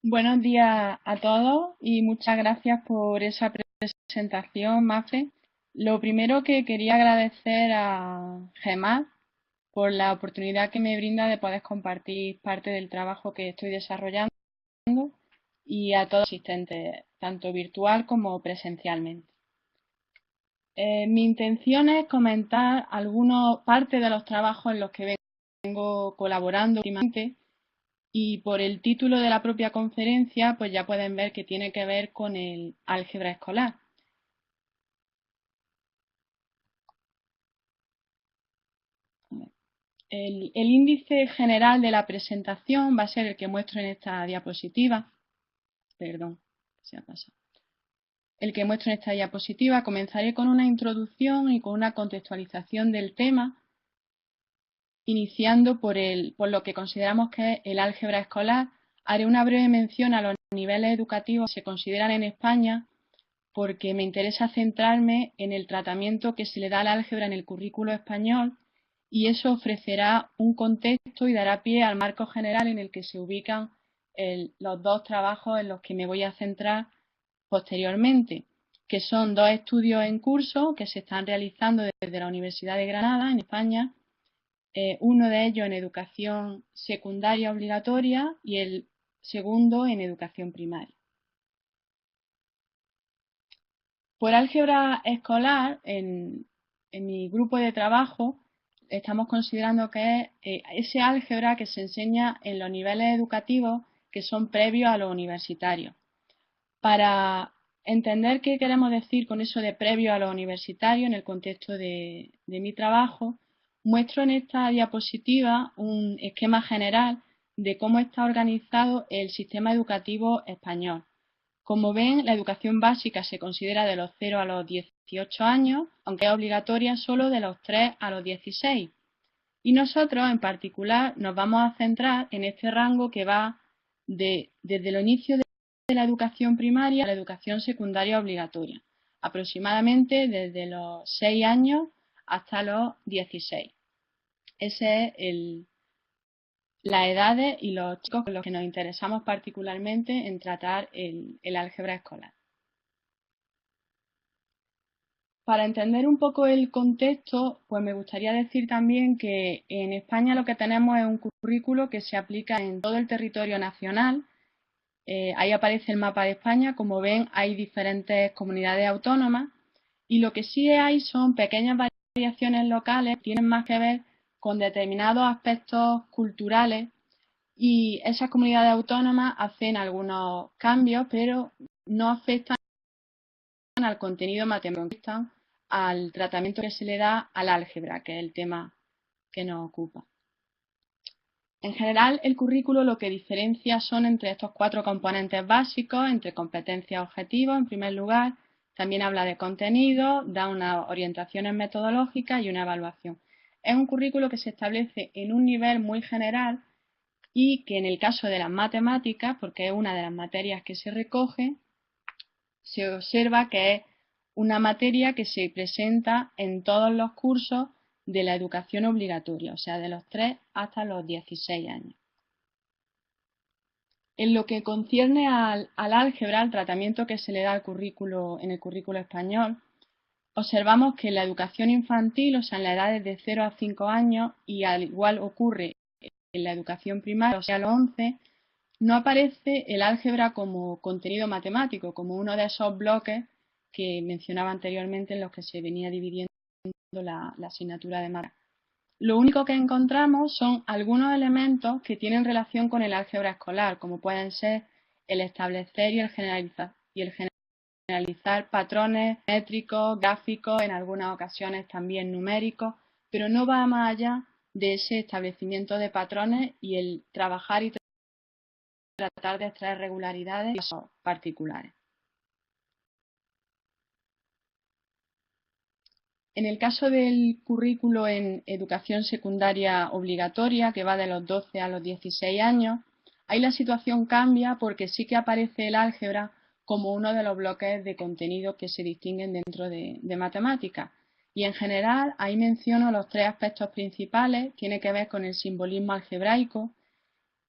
Buenos días a todos y muchas gracias por esa presentación, Mafre. Lo primero que quería agradecer a Gemma por la oportunidad que me brinda de poder compartir parte del trabajo que estoy desarrollando y a todos los asistentes, tanto virtual como presencialmente. Mi intención es comentar parte de los trabajos en los que vengo colaborando últimamente. Y por el título de la propia conferencia, pues ya pueden ver que tiene que ver con el álgebra escolar. El índice general de la presentación va a ser el que muestro en esta diapositiva. Perdón, se ha pasado. El que muestro en esta diapositiva. Comenzaré con una introducción y con una contextualización del tema, iniciando por lo que consideramos que es el álgebra escolar. Haré una breve mención a los niveles educativos que se consideran en España, porque me interesa centrarme en el tratamiento que se le da al álgebra en el currículo español y eso ofrecerá un contexto y dará pie al marco general en el que se ubican los dos trabajos en los que me voy a centrar posteriormente, que son dos estudios en curso que se están realizando desde la Universidad de Granada, en España, uno de ellos en educación secundaria obligatoria y el segundo en educación primaria. Por álgebra escolar, en mi grupo de trabajo, estamos considerando que es ese álgebra que se enseña en los niveles educativos que son previos a los universitarios. Para entender qué queremos decir con eso de previo a los universitarios en el contexto de mi trabajo, muestro en esta diapositiva un esquema general de cómo está organizado el sistema educativo español. Como ven, la educación básica se considera de los 0 a los 18 años, aunque es obligatoria solo de los 3 a los 16. Y nosotros, en particular, nos vamos a centrar en este rango que va desde el inicio de la educación primaria a la educación secundaria obligatoria, aproximadamente desde los 6 años hasta los 16. Ese es las edades y los chicos con los que nos interesamos particularmente en tratar el álgebra escolar. Para entender un poco el contexto, pues me gustaría decir también que en España lo que tenemos es un currículo que se aplica en todo el territorio nacional. Ahí aparece el mapa de España. Como ven, hay diferentes comunidades autónomas y lo que sí hay son pequeñas variaciones locales que tienen más que ver con determinados aspectos culturales y esas comunidades autónomas hacen algunos cambios, pero no afectan al contenido matemático, al tratamiento que se le da al álgebra, que es el tema que nos ocupa. En general, el currículo lo que diferencia son entre estos 4 componentes básicos, entre competencias objetivos, en primer lugar, también habla de contenido, da unas orientaciones metodológicas y una evaluación. Es un currículo que se establece en un nivel muy general y que en el caso de las matemáticas, porque es una de las materias que se recoge, se observa que es una materia que se presenta en todos los cursos de la educación obligatoria, o sea, de los 3 hasta los 16 años. En lo que concierne al álgebra, al tratamiento que se le da en el currículo español, observamos que en la educación infantil, o sea, en las edades de 0 a 5 años, y al igual ocurre en la educación primaria, o sea, a los 11, no aparece el álgebra como contenido matemático, como uno de esos bloques que mencionaba anteriormente en los que se venía dividiendo la asignatura de matemáticas. Lo único que encontramos son algunos elementos que tienen relación con el álgebra escolar, como pueden ser el establecer y el generalizar patrones métricos, gráficos, en algunas ocasiones también numéricos, pero no va más allá de ese establecimiento de patrones y el trabajar y tratar de extraer regularidades particulares. En el caso del currículo en educación secundaria obligatoria, que va de los 12 a los 16 años, ahí la situación cambia porque sí que aparece el álgebra como uno de los bloques de contenido que se distinguen dentro de matemáticas. Y en general ahí menciono los 3 aspectos principales. Tiene que ver con el simbolismo algebraico,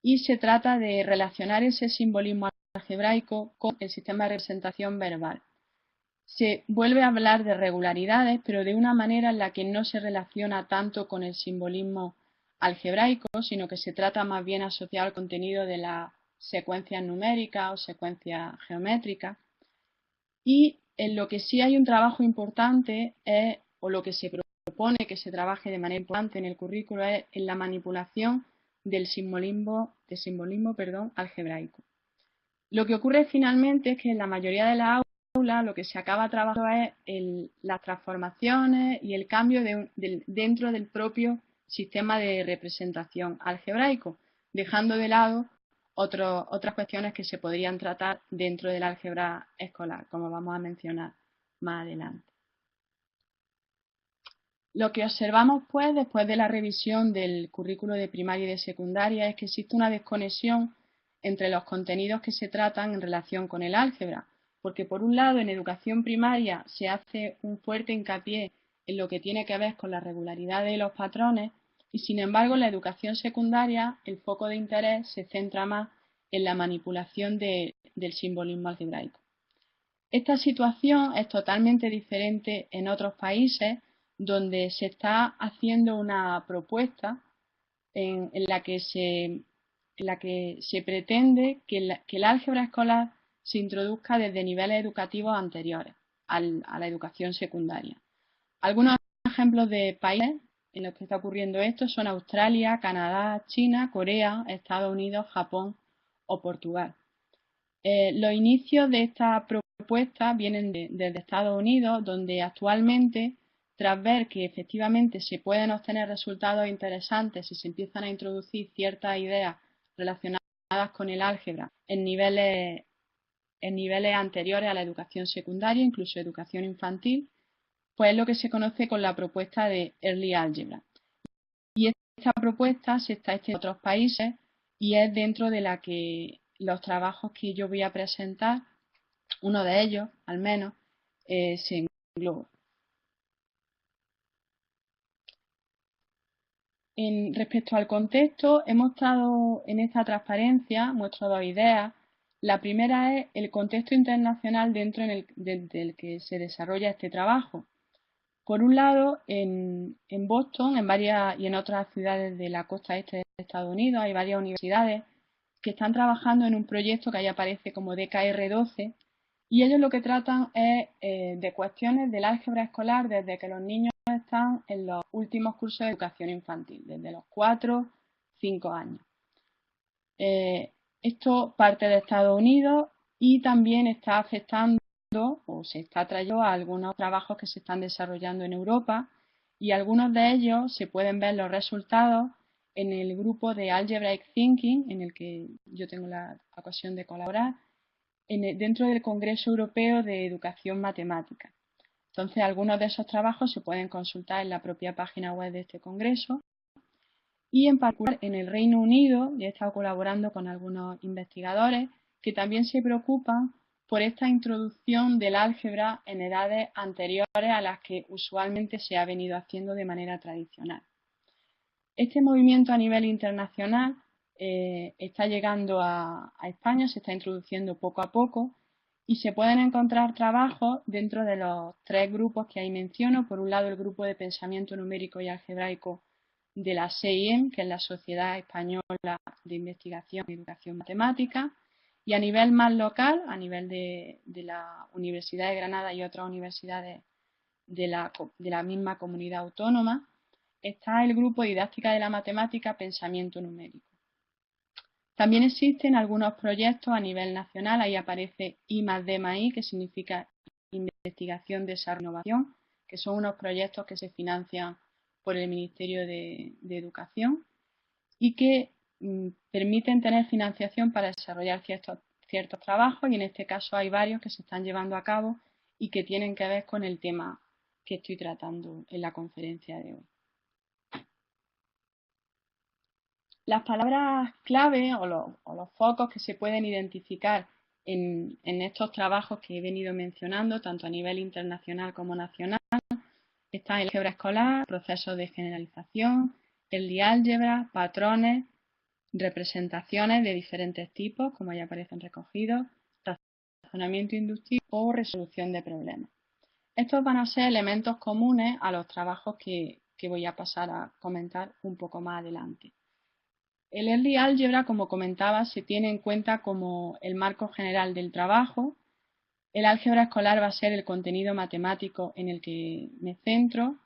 y se trata de relacionar ese simbolismo algebraico con el sistema de representación verbal. Se vuelve a hablar de regularidades, pero de una manera en la que no se relaciona tanto con el simbolismo algebraico, sino que se trata más bien asociado al contenido de las secuencias numéricas o secuencias geométricas. Y en lo que sí hay un trabajo importante es, o lo que se propone que se trabaje de manera importante en el currículo, es en la manipulación del simbolismo algebraico. Lo que ocurre finalmente es que en la mayoría de las aulas lo que se acaba trabajando es las transformaciones y el cambio dentro del propio sistema de representación algebraico, dejando de lado otras cuestiones que se podrían tratar dentro del álgebra escolar, como vamos a mencionar más adelante. Lo que observamos, pues, después de la revisión del currículo de primaria y de secundaria es que existe una desconexión entre los contenidos que se tratan en relación con el álgebra, porque por un lado en educación primaria se hace un fuerte hincapié en lo que tiene que ver con la regularidad de los patrones y sin embargo en la educación secundaria el foco de interés se centra más en la manipulación del simbolismo algebraico. Esta situación es totalmente diferente en otros países donde se está haciendo una propuesta en la que se pretende que el álgebra escolar se introduzca desde niveles educativos anteriores a la educación secundaria. Algunos ejemplos de países en los que está ocurriendo esto son Australia, Canadá, China, Corea, Estados Unidos, Japón o Portugal. Los inicios de esta propuesta vienen desde Estados Unidos, donde actualmente, tras ver que efectivamente se pueden obtener resultados interesantes si se empiezan a introducir ciertas ideas relacionadas con el álgebra en niveles anteriores a la educación secundaria, incluso educación infantil, pues es lo que se conoce con la propuesta de Early Algebra. Y esta propuesta se está extendiendo a otros países y es dentro de la que los trabajos que yo voy a presentar, uno de ellos al menos, se engloba. Respecto al contexto, hemos mostrado en esta transparencia, muestro dos ideas. La primera es el contexto internacional dentro del que se desarrolla este trabajo. Por un lado, en Boston y en otras ciudades de la costa este de Estados Unidos hay varias universidades que están trabajando en un proyecto que ahí aparece como DKR12 y ellos lo que tratan es de cuestiones del álgebra escolar desde que los niños están en los últimos cursos de educación infantil, desde los 4, 5 años. Esto parte de Estados Unidos y también está afectando o se está trayendo a algunos trabajos que se están desarrollando en Europa y algunos de ellos se pueden ver los resultados en el grupo de Algebraic Thinking, en el que yo tengo la ocasión de colaborar, dentro del Congreso Europeo de Educación Matemática. Entonces, algunos de esos trabajos se pueden consultar en la propia página web de este congreso y en particular en el Reino Unido, he estado colaborando con algunos investigadores que también se preocupan por esta introducción del álgebra en edades anteriores a las que usualmente se ha venido haciendo de manera tradicional. Este movimiento a nivel internacional está llegando a España, se está introduciendo poco a poco y se pueden encontrar trabajos dentro de los tres grupos que ahí menciono. Por un lado, el grupo de pensamiento numérico y algebraico de la SEIEM, que es la Sociedad Española de Investigación y Educación Matemática, y a nivel más local, a nivel de la Universidad de Granada y otras universidades de la misma comunidad autónoma, está el grupo Didáctica de la Matemática Pensamiento Numérico. También existen algunos proyectos a nivel nacional, ahí aparece I+D+I, que significa Investigación, Desarrollo e Innovación, que son unos proyectos que se financian por el Ministerio de Educación y que permiten tener financiación para desarrollar ciertos trabajos y en este caso hay varios que se están llevando a cabo y que tienen que ver con el tema que estoy tratando en la conferencia de hoy. Las palabras clave o los focos que se pueden identificar en estos trabajos que he venido mencionando, tanto a nivel internacional como nacional, está el álgebra escolar, procesos de generalización, el álgebra, patrones, representaciones de diferentes tipos, como ya aparecen recogidos, razonamiento inductivo o resolución de problemas. Estos van a ser elementos comunes a los trabajos que voy a pasar a comentar un poco más adelante. El Early Algebra, como comentaba, se tiene en cuenta como el marco general del trabajo. El álgebra escolar va a ser el contenido matemático en el que me centro.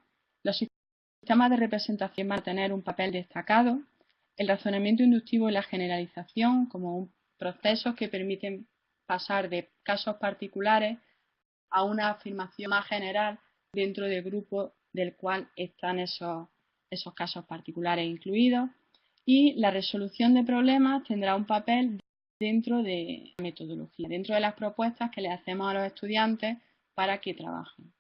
Los sistemas de representación van a tener un papel destacado. El razonamiento inductivo y la generalización como procesos que permiten pasar de casos particulares a una afirmación más general dentro del grupo del cual están esos casos particulares incluidos. Y la resolución de problemas tendrá un papel dentro de la metodología, dentro de las propuestas que le hacemos a los estudiantes para que trabajen.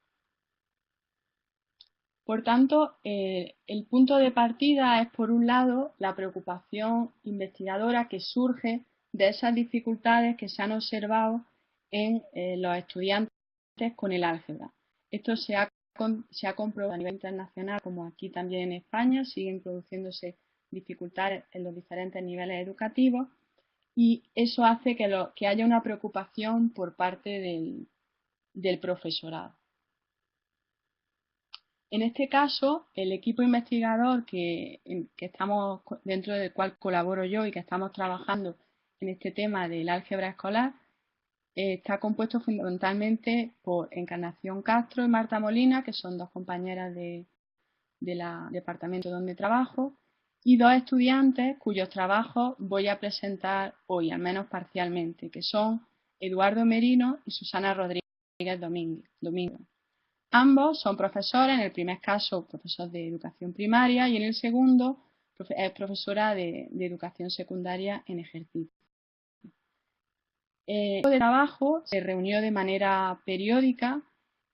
Por tanto, el punto de partida es, por un lado, la preocupación investigadora que surge de esas dificultades que se han observado en los estudiantes con el álgebra. Esto se ha comprobado a nivel internacional, como aquí también en España, siguen produciéndose dificultades en los diferentes niveles educativos y eso hace que haya una preocupación por parte del profesorado. En este caso, el equipo investigador dentro del cual colaboro yo y que estamos trabajando en este tema del álgebra escolar, está compuesto fundamentalmente por Encarnación Castro y Marta Molina, que son dos compañeras del departamento donde trabajo, y dos estudiantes cuyos trabajos voy a presentar hoy, al menos parcialmente, que son Eduardo Merino y Susana Rodríguez Domingo. Ambos son profesores, en el primer caso profesor de educación primaria y en el segundo es profesora de educación secundaria en ejercicio. El equipo de trabajo se reunió de manera periódica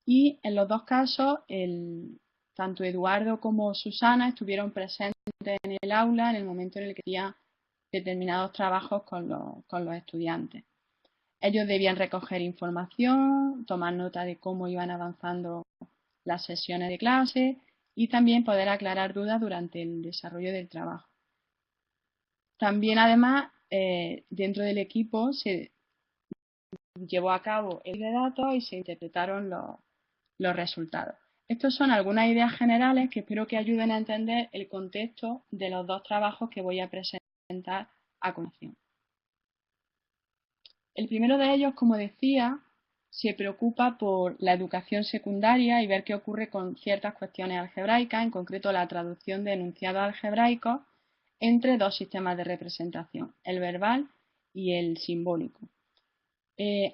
y en los dos casos tanto Eduardo como Susana estuvieron presentes en el aula en el momento en el que hacían determinados trabajos con los estudiantes. Ellos debían recoger información, tomar nota de cómo iban avanzando las sesiones de clase y también poder aclarar dudas durante el desarrollo del trabajo. También, además, dentro del equipo se llevó a cabo el de datos y se interpretaron los resultados. Estas son algunas ideas generales que espero que ayuden a entender el contexto de los dos trabajos que voy a presentar a continuación. El primero de ellos, como decía, se preocupa por la educación secundaria y ver qué ocurre con ciertas cuestiones algebraicas, en concreto la traducción de enunciados algebraicos entre dos sistemas de representación, el verbal y el simbólico.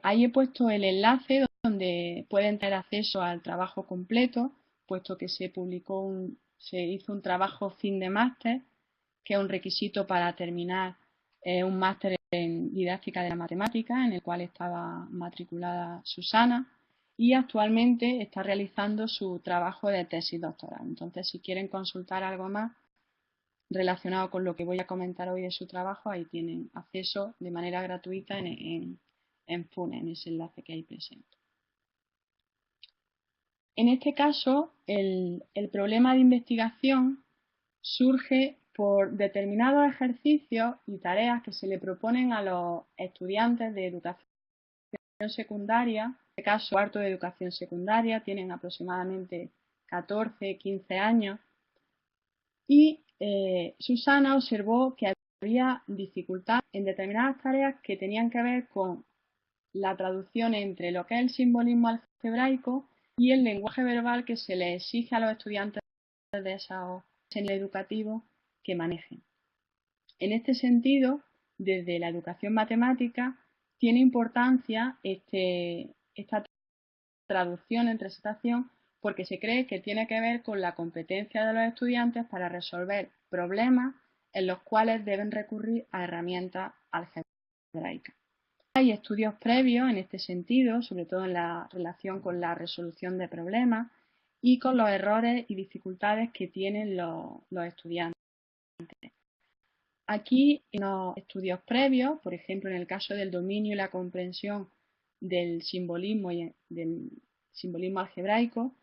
Ahí he puesto el enlace donde pueden tener acceso al trabajo completo, puesto que se hizo un trabajo fin de máster, que es un requisito para terminar un máster en didáctica de la matemática, en el cual estaba matriculada Susana, y actualmente está realizando su trabajo de tesis doctoral. Entonces, si quieren consultar algo más relacionado con lo que voy a comentar hoy de su trabajo, ahí tienen acceso de manera gratuita en FUNE, en ese enlace que ahí presento. En este caso, el problema de investigación surge por determinados ejercicios y tareas que se le proponen a los estudiantes de educación secundaria. En este caso, cuarto de educación secundaria, tienen aproximadamente 14, 15 años. Y Susana observó que había dificultad en determinadas tareas que tenían que ver con la traducción entre lo que es el simbolismo algebraico y el lenguaje verbal que se le exige a los estudiantes de esos niveles educativos que manejen. En este sentido, desde la educación matemática, tiene importancia esta traducción, interpretación, porque se cree que tiene que ver con la competencia de los estudiantes para resolver problemas en los cuales deben recurrir a herramientas algebraicas. Hay estudios previos en este sentido, sobre todo en la relación con la resolución de problemas y con los errores y dificultades que tienen los estudiantes. Aquí, en los estudios previos, por ejemplo, en el caso del dominio y la comprensión del simbolismo algebraico,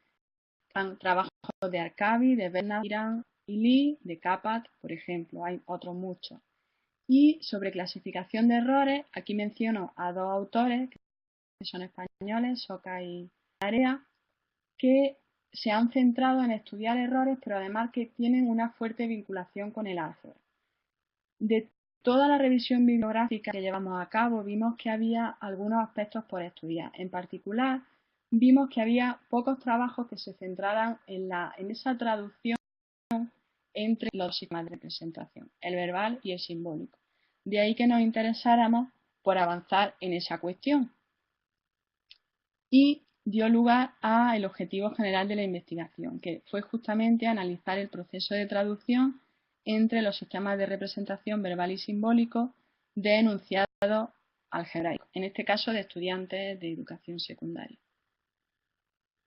están trabajos de Arkabi, de Bernard Irán y Lee, de Kapat, por ejemplo, hay otros muchos. Y sobre clasificación de errores, aquí menciono a dos autores que son españoles, Soca y Area, que se han centrado en estudiar errores, pero además que tienen una fuerte vinculación con el álgebra. De toda la revisión bibliográfica que llevamos a cabo, vimos que había algunos aspectos por estudiar. En particular, vimos que había pocos trabajos que se centraran en esa traducción entre los sistemas de representación, el verbal y el simbólico. De ahí que nos interesáramos por avanzar en esa cuestión. Y dio lugar al objetivo general de la investigación, que fue justamente analizar el proceso de traducción entre los sistemas de representación verbal y simbólico de enunciados algebraicos, en este caso de estudiantes de educación secundaria.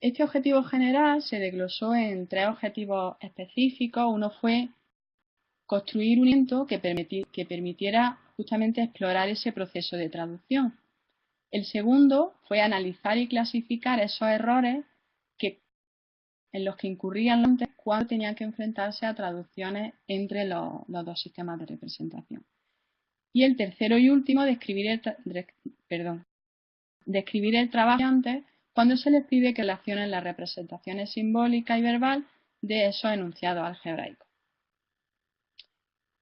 Este objetivo general se desglosó en tres objetivos específicos. Uno fue construir un instrumento que permitiera justamente explorar ese proceso de traducción. El segundo fue analizar y clasificar esos errores en los que incurrían los estudiantes cuando tenían que enfrentarse a traducciones entre los dos sistemas de representación. Y el tercero y último, describir el trabajo antes cuando se les pide que relacionen las representaciones simbólicas y verbal de esos enunciados algebraicos.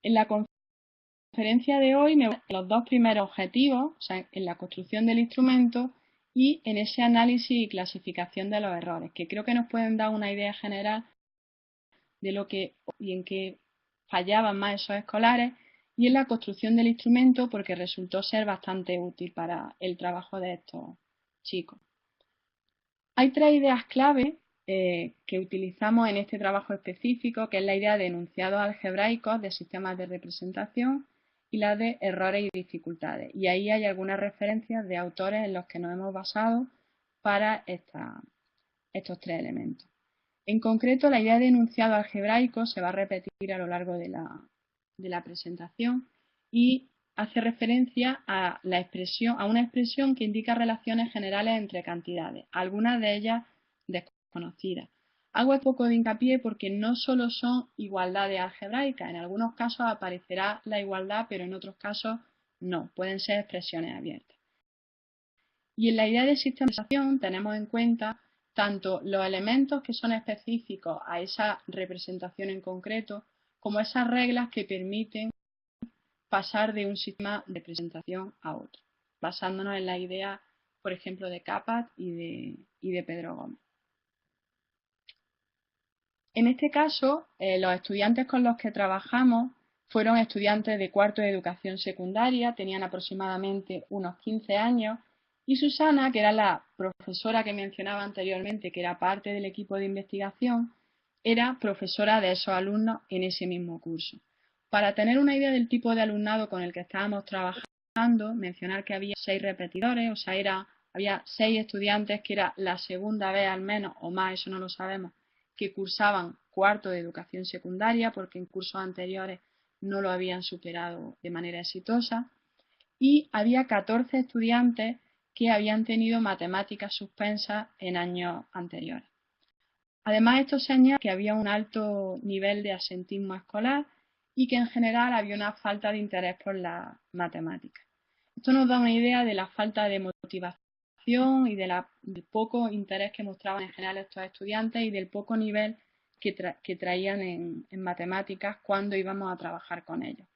En la conferencia de hoy me voy a los dos primeros objetivos, o sea, en la construcción del instrumento y en ese análisis y clasificación de los errores, que creo que nos pueden dar una idea general de lo que y en qué fallaban más esos escolares, y en la construcción del instrumento porque resultó ser bastante útil para el trabajo de estos chicos. Hay tres ideas clave que utilizamos en este trabajo específico, que es la idea de enunciados algebraicos de sistemas de representación y la de errores y dificultades. Y ahí hay algunas referencias de autores en los que nos hemos basado para estos tres elementos. En concreto, la idea de enunciado algebraico se va a repetir a lo largo de la presentación y hace referencia a una expresión que indica relaciones generales entre cantidades, algunas de ellas desconocidas. Hago un poco de hincapié porque no solo son igualdades algebraicas, en algunos casos aparecerá la igualdad, pero en otros casos no, pueden ser expresiones abiertas. Y en la idea de sistematización tenemos en cuenta tanto los elementos que son específicos a esa representación en concreto, como esas reglas que permiten pasar de un sistema de representación a otro, basándonos en la idea, por ejemplo, de Cappat y de Pedro Gómez. En este caso, los estudiantes con los que trabajamos fueron estudiantes de cuarto de educación secundaria, tenían aproximadamente unos 15 años, y Susana, que era la profesora que mencionaba anteriormente, que era parte del equipo de investigación, era profesora de esos alumnos en ese mismo curso. Para tener una idea del tipo de alumnado con el que estábamos trabajando, mencionar que había 6 repetidores, o sea, había 6 estudiantes que era la segunda vez al menos, o más, eso no lo sabemos, que cursaban cuarto de educación secundaria porque en cursos anteriores no lo habían superado de manera exitosa, y había 14 estudiantes que habían tenido matemáticas suspensas en años anteriores. Además, esto se añade que había un alto nivel de absentismo escolar y que en general había una falta de interés por la matemática. Esto nos da una idea de la falta de motivación y del poco interés que mostraban en general estos estudiantes y del poco nivel que traían en matemáticas cuando íbamos a trabajar con ellos.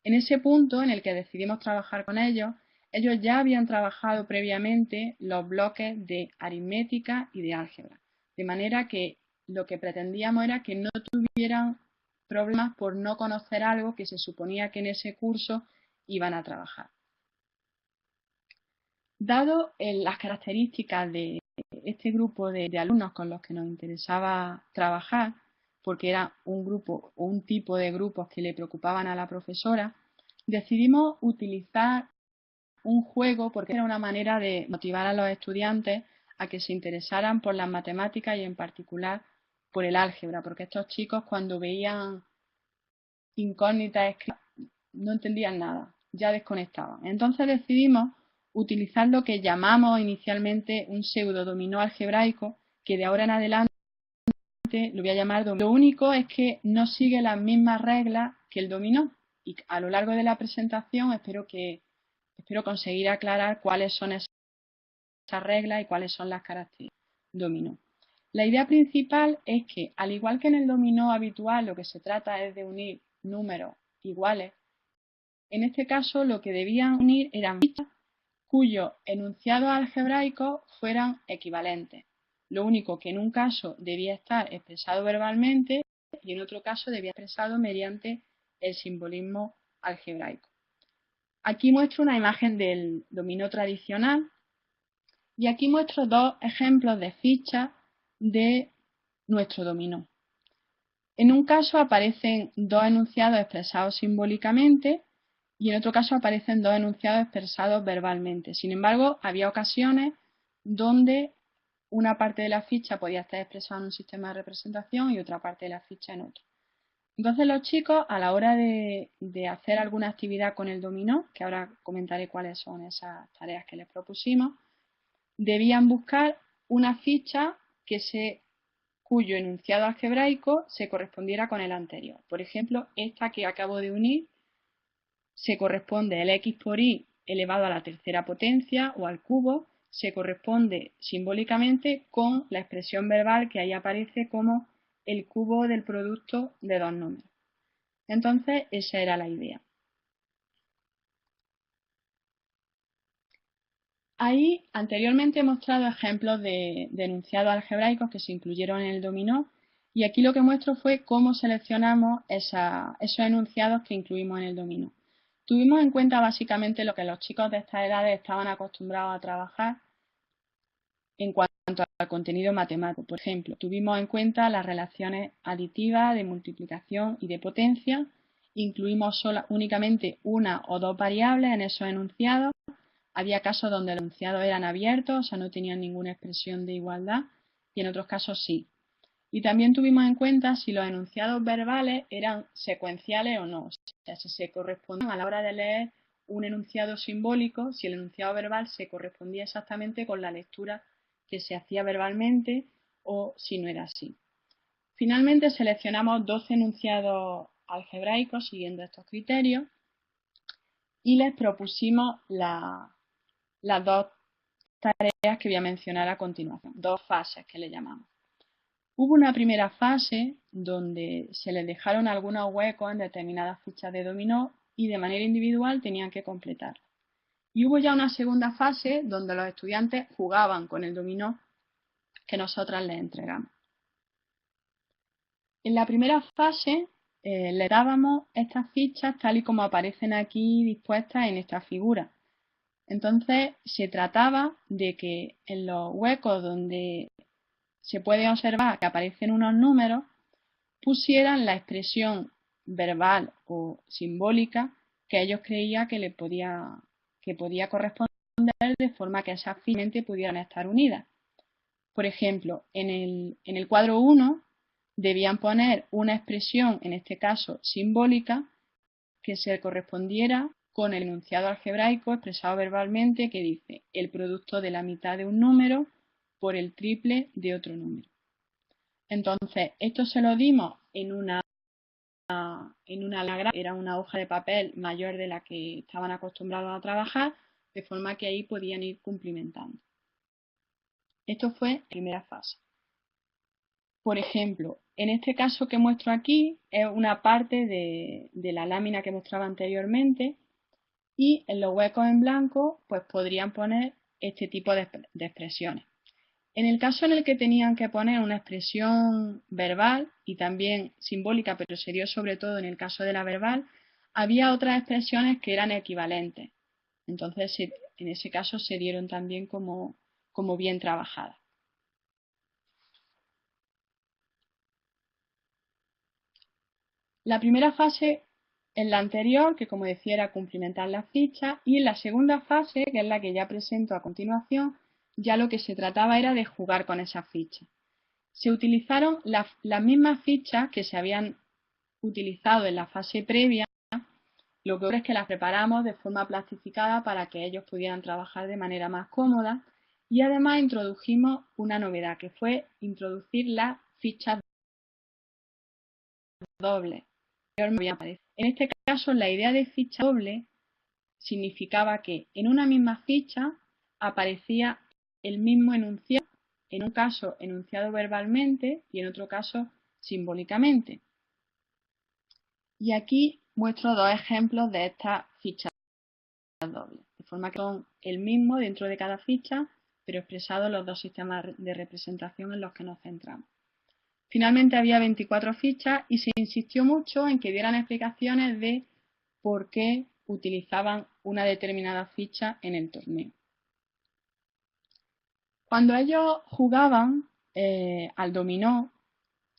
En ese punto en el que decidimos trabajar con ellos, ellos ya habían trabajado previamente los bloques de aritmética y de álgebra, de manera que lo que pretendíamos era que no tuvieran problemas por no conocer algo que se suponía que en ese curso iban a trabajar. Dado las características de este grupo de alumnos con los que nos interesaba trabajar, porque era un grupo o un tipo de grupos que le preocupaban a la profesora, decidimos utilizar un juego porque era una manera de motivar a los estudiantes a que se interesaran por las matemáticas y en particular por el álgebra, porque estos chicos cuando veían incógnitas escritas no entendían nada, ya desconectaban. Entonces decidimos utilizar lo que llamamos inicialmente un pseudo dominó algebraico, que de ahora en adelante lo voy a llamar dominó. Lo único es que no sigue las mismas reglas que el dominó y a lo largo de la presentación espero conseguir aclarar cuáles son esas reglas y cuáles son las características del dominó. La idea principal es que, al igual que en el dominó habitual, lo que se trata es de unir números iguales. En este caso, lo que debían unir eran fichas cuyos enunciados algebraicos fueran equivalentes. Lo único que en un caso debía estar expresado verbalmente y en otro caso debía estar expresado mediante el simbolismo algebraico. Aquí muestro una imagen del dominó tradicional y aquí muestro dos ejemplos de fichas de nuestro dominó. En un caso aparecen dos enunciados expresados simbólicamente y en otro caso aparecen dos enunciados expresados verbalmente. Sin embargo, había ocasiones donde una parte de la ficha podía estar expresada en un sistema de representación y otra parte de la ficha en otro. Entonces los chicos, a la hora de hacer alguna actividad con el dominó, que ahora comentaré cuáles son esas tareas que les propusimos, debían buscar una ficha cuyo enunciado algebraico se correspondiera con el anterior. Por ejemplo, esta que acabo de unir se corresponde el x por y elevado a la tercera potencia o al cubo, se corresponde simbólicamente con la expresión verbal que ahí aparece como el cubo del producto de dos números. Entonces, esa era la idea. Ahí anteriormente he mostrado ejemplos de enunciados algebraicos que se incluyeron en el dominó y aquí lo que muestro fue cómo seleccionamos esos enunciados que incluimos en el dominó. Tuvimos en cuenta básicamente lo que los chicos de estas edades estaban acostumbrados a trabajar en cuanto al contenido matemático. Por ejemplo, tuvimos en cuenta las relaciones aditivas de multiplicación y de potencia, incluimos únicamente una o dos variables en esos enunciados. Había casos donde los enunciados eran abiertos, o sea, no tenían ninguna expresión de igualdad, y en otros casos sí. Y también tuvimos en cuenta si los enunciados verbales eran secuenciales o no, o sea, si se correspondían a la hora de leer un enunciado simbólico, si el enunciado verbal se correspondía exactamente con la lectura que se hacía verbalmente o si no era así. Finalmente seleccionamos 12 enunciados algebraicos siguiendo estos criterios y les propusimos las dos tareas que voy a mencionar a continuación, dos fases que le llamamos. Hubo una primera fase donde se les dejaron algunos huecos en determinadas fichas de dominó y de manera individual tenían que completarlas. Y hubo ya una segunda fase donde los estudiantes jugaban con el dominó que nosotras les entregamos. En la primera fase le dábamos estas fichas tal y como aparecen aquí dispuestas en esta figura. Entonces se trataba de que en los huecos donde se puede observar que aparecen unos números, pusieran la expresión verbal o simbólica que ellos creían que podía corresponder de forma que esas fichas pudieran estar unidas. Por ejemplo, en el cuadro 1 debían poner una expresión, en este caso simbólica, que se correspondiera con el enunciado algebraico expresado verbalmente que dice el producto de la mitad de un número por el triple de otro número. Entonces, esto se lo dimos en una lagrada, era una hoja de papel mayor de la que estaban acostumbrados a trabajar, de forma que ahí podían ir cumplimentando. Esto fue la primera fase. Por ejemplo, en este caso que muestro aquí es una parte de la lámina que mostraba anteriormente y en los huecos en blanco pues podrían poner este tipo de expresiones. En el caso en el que tenían que poner una expresión verbal y también simbólica, pero se dio sobre todo en el caso de la verbal, había otras expresiones que eran equivalentes. Entonces, en ese caso se dieron también como bien trabajadas. La primera fase es la anterior, que como decía era cumplimentar las fichas, y en la segunda fase, que es la que ya presento a continuación, ya lo que se trataba era de jugar con esas fichas. Se utilizaron las mismas fichas que se habían utilizado en la fase previa, lo que ocurre es que las preparamos de forma plastificada para que ellos pudieran trabajar de manera más cómoda y además introdujimos una novedad que fue introducir las fichas dobles. En este caso, la idea de ficha doble significaba que en una misma ficha aparecía el mismo enunciado, en un caso enunciado verbalmente y en otro caso simbólicamente. Y aquí muestro dos ejemplos de estas fichas dobles, de forma que son el mismo dentro de cada ficha, pero expresados en los dos sistemas de representación en los que nos centramos. Finalmente había 24 fichas y se insistió mucho en que dieran explicaciones de por qué utilizaban una determinada ficha en el torneo. Cuando ellos jugaban al dominó,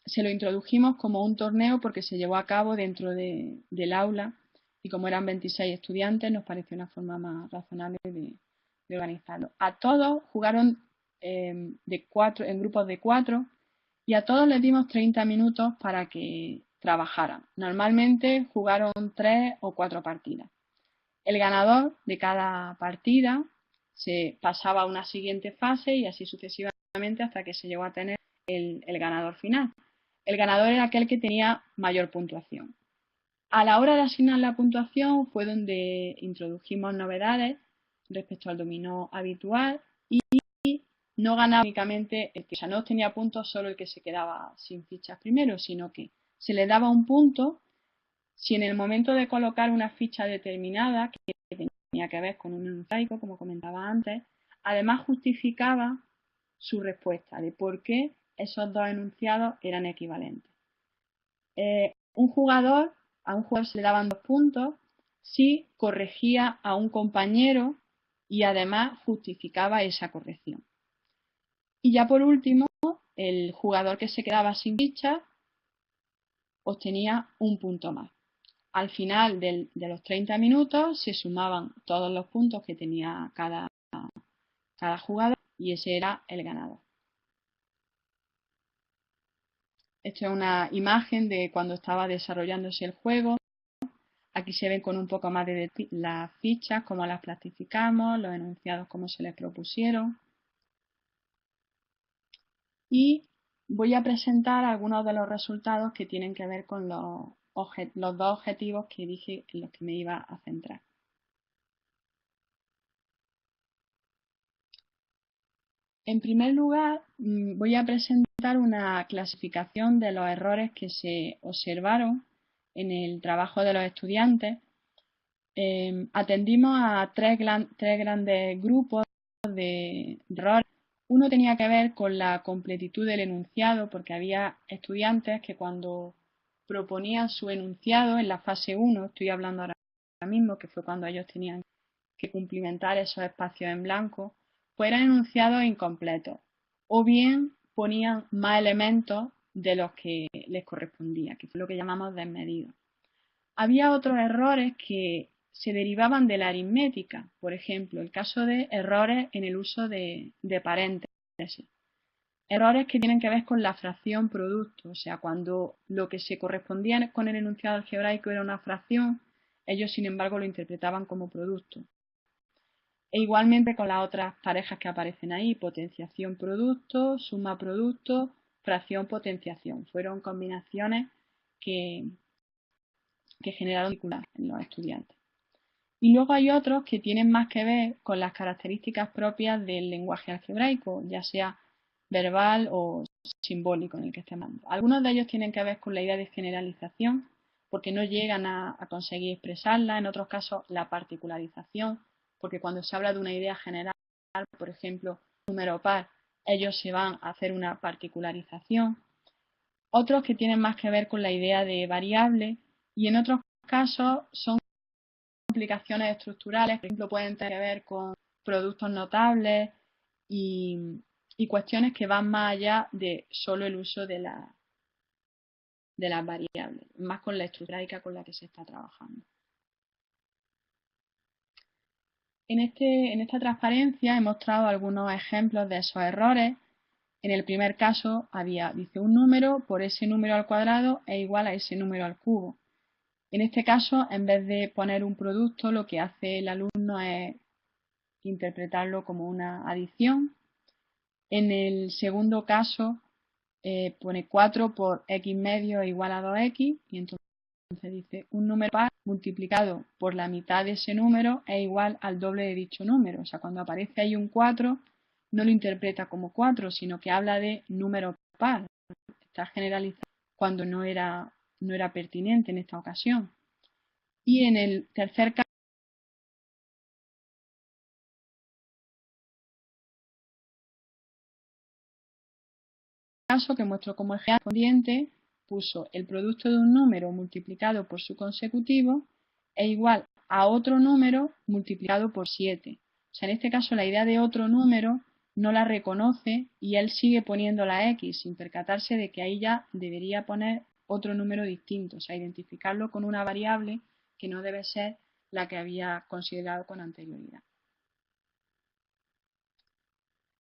se lo introdujimos como un torneo porque se llevó a cabo dentro del aula y como eran 26 estudiantes nos pareció una forma más razonable de organizarlo. A todos jugaron en grupos de 4 y a todos les dimos 30 minutos para que trabajaran. Normalmente jugaron 3 o 4 partidas. El ganador de cada partida se pasaba a una siguiente fase y así sucesivamente hasta que se llegó a tener el ganador final. El ganador era aquel que tenía mayor puntuación. A la hora de asignar la puntuación fue donde introdujimos novedades respecto al dominó habitual y no ganaba únicamente el que, o sea, no obtenía puntos solo el que se quedaba sin fichas primero, sino que se le daba un punto si en el momento de colocar una ficha determinada que tenía que ver con un enunciado, como comentaba antes, además justificaba su respuesta de por qué esos dos enunciados eran equivalentes. A un jugador se le daban 2 puntos si corregía a un compañero y además justificaba esa corrección. Y ya por último, el jugador que se quedaba sin ficha obtenía un punto más. Al final de los 30 minutos se sumaban todos los puntos que tenía cada jugador y ese era el ganador. Esta es una imagen de cuando estaba desarrollándose el juego. Aquí se ven con un poco más de las fichas, cómo las plastificamos, los enunciados, cómo se les propusieron. Y voy a presentar algunos de los resultados que tienen que ver con los dos objetivos que dije en los que me iba a centrar. En primer lugar, voy a presentar una clasificación de los errores que se observaron en el trabajo de los estudiantes. Atendimos a tres grandes grupos de errores. Uno tenía que ver con la completitud del enunciado, porque había estudiantes que cuando proponían su enunciado en la fase 1, estoy hablando ahora mismo, que fue cuando ellos tenían que cumplimentar esos espacios en blanco, pues eran enunciados incompletos o bien ponían más elementos de los que les correspondía, que fue lo que llamamos desmedidos. Había otros errores que se derivaban de la aritmética, por ejemplo, el caso de errores en el uso de paréntesis. Errores que tienen que ver con la fracción producto, o sea, cuando lo que se correspondía con el enunciado algebraico era una fracción, ellos sin embargo lo interpretaban como producto. E igualmente con las otras parejas que aparecen ahí, potenciación producto, suma producto, fracción potenciación. Fueron combinaciones que generaron dificultad en los estudiantes. Y luego hay otros que tienen más que ver con las características propias del lenguaje algebraico, ya sea verbal o simbólico en el que estemos hablando. Algunos de ellos tienen que ver con la idea de generalización, porque no llegan a conseguir expresarla. En otros casos, la particularización, porque cuando se habla de una idea general, por ejemplo, número par, ellos se van a hacer una particularización. Otros que tienen más que ver con la idea de variable y en otros casos son complicaciones estructurales, por ejemplo, pueden tener que ver con productos notables y cuestiones que van más allá de solo el uso de las variables, más con la estructura con la que se está trabajando. En esta transparencia he mostrado algunos ejemplos de esos errores. En el primer caso dice un número por ese número al cuadrado es igual a ese número al cubo. En este caso, en vez de poner un producto, lo que hace el alumno es interpretarlo como una adición. En el segundo caso, pone 4 por x medio igual a 2x y entonces dice, un número par multiplicado por la mitad de ese número es igual al doble de dicho número. O sea, cuando aparece ahí un 4, no lo interpreta como 4, sino que habla de número par. Está generalizado cuando no era pertinente en esta ocasión. Y en el tercer caso que muestro como ejemplo correspondiente, puso el producto de un número multiplicado por su consecutivo es igual a otro número multiplicado por 7. O sea, en este caso la idea de otro número no la reconoce y él sigue poniendo la X sin percatarse de que ahí ya debería poner otro número distinto, o sea, identificarlo con una variable que no debe ser la que había considerado con anterioridad.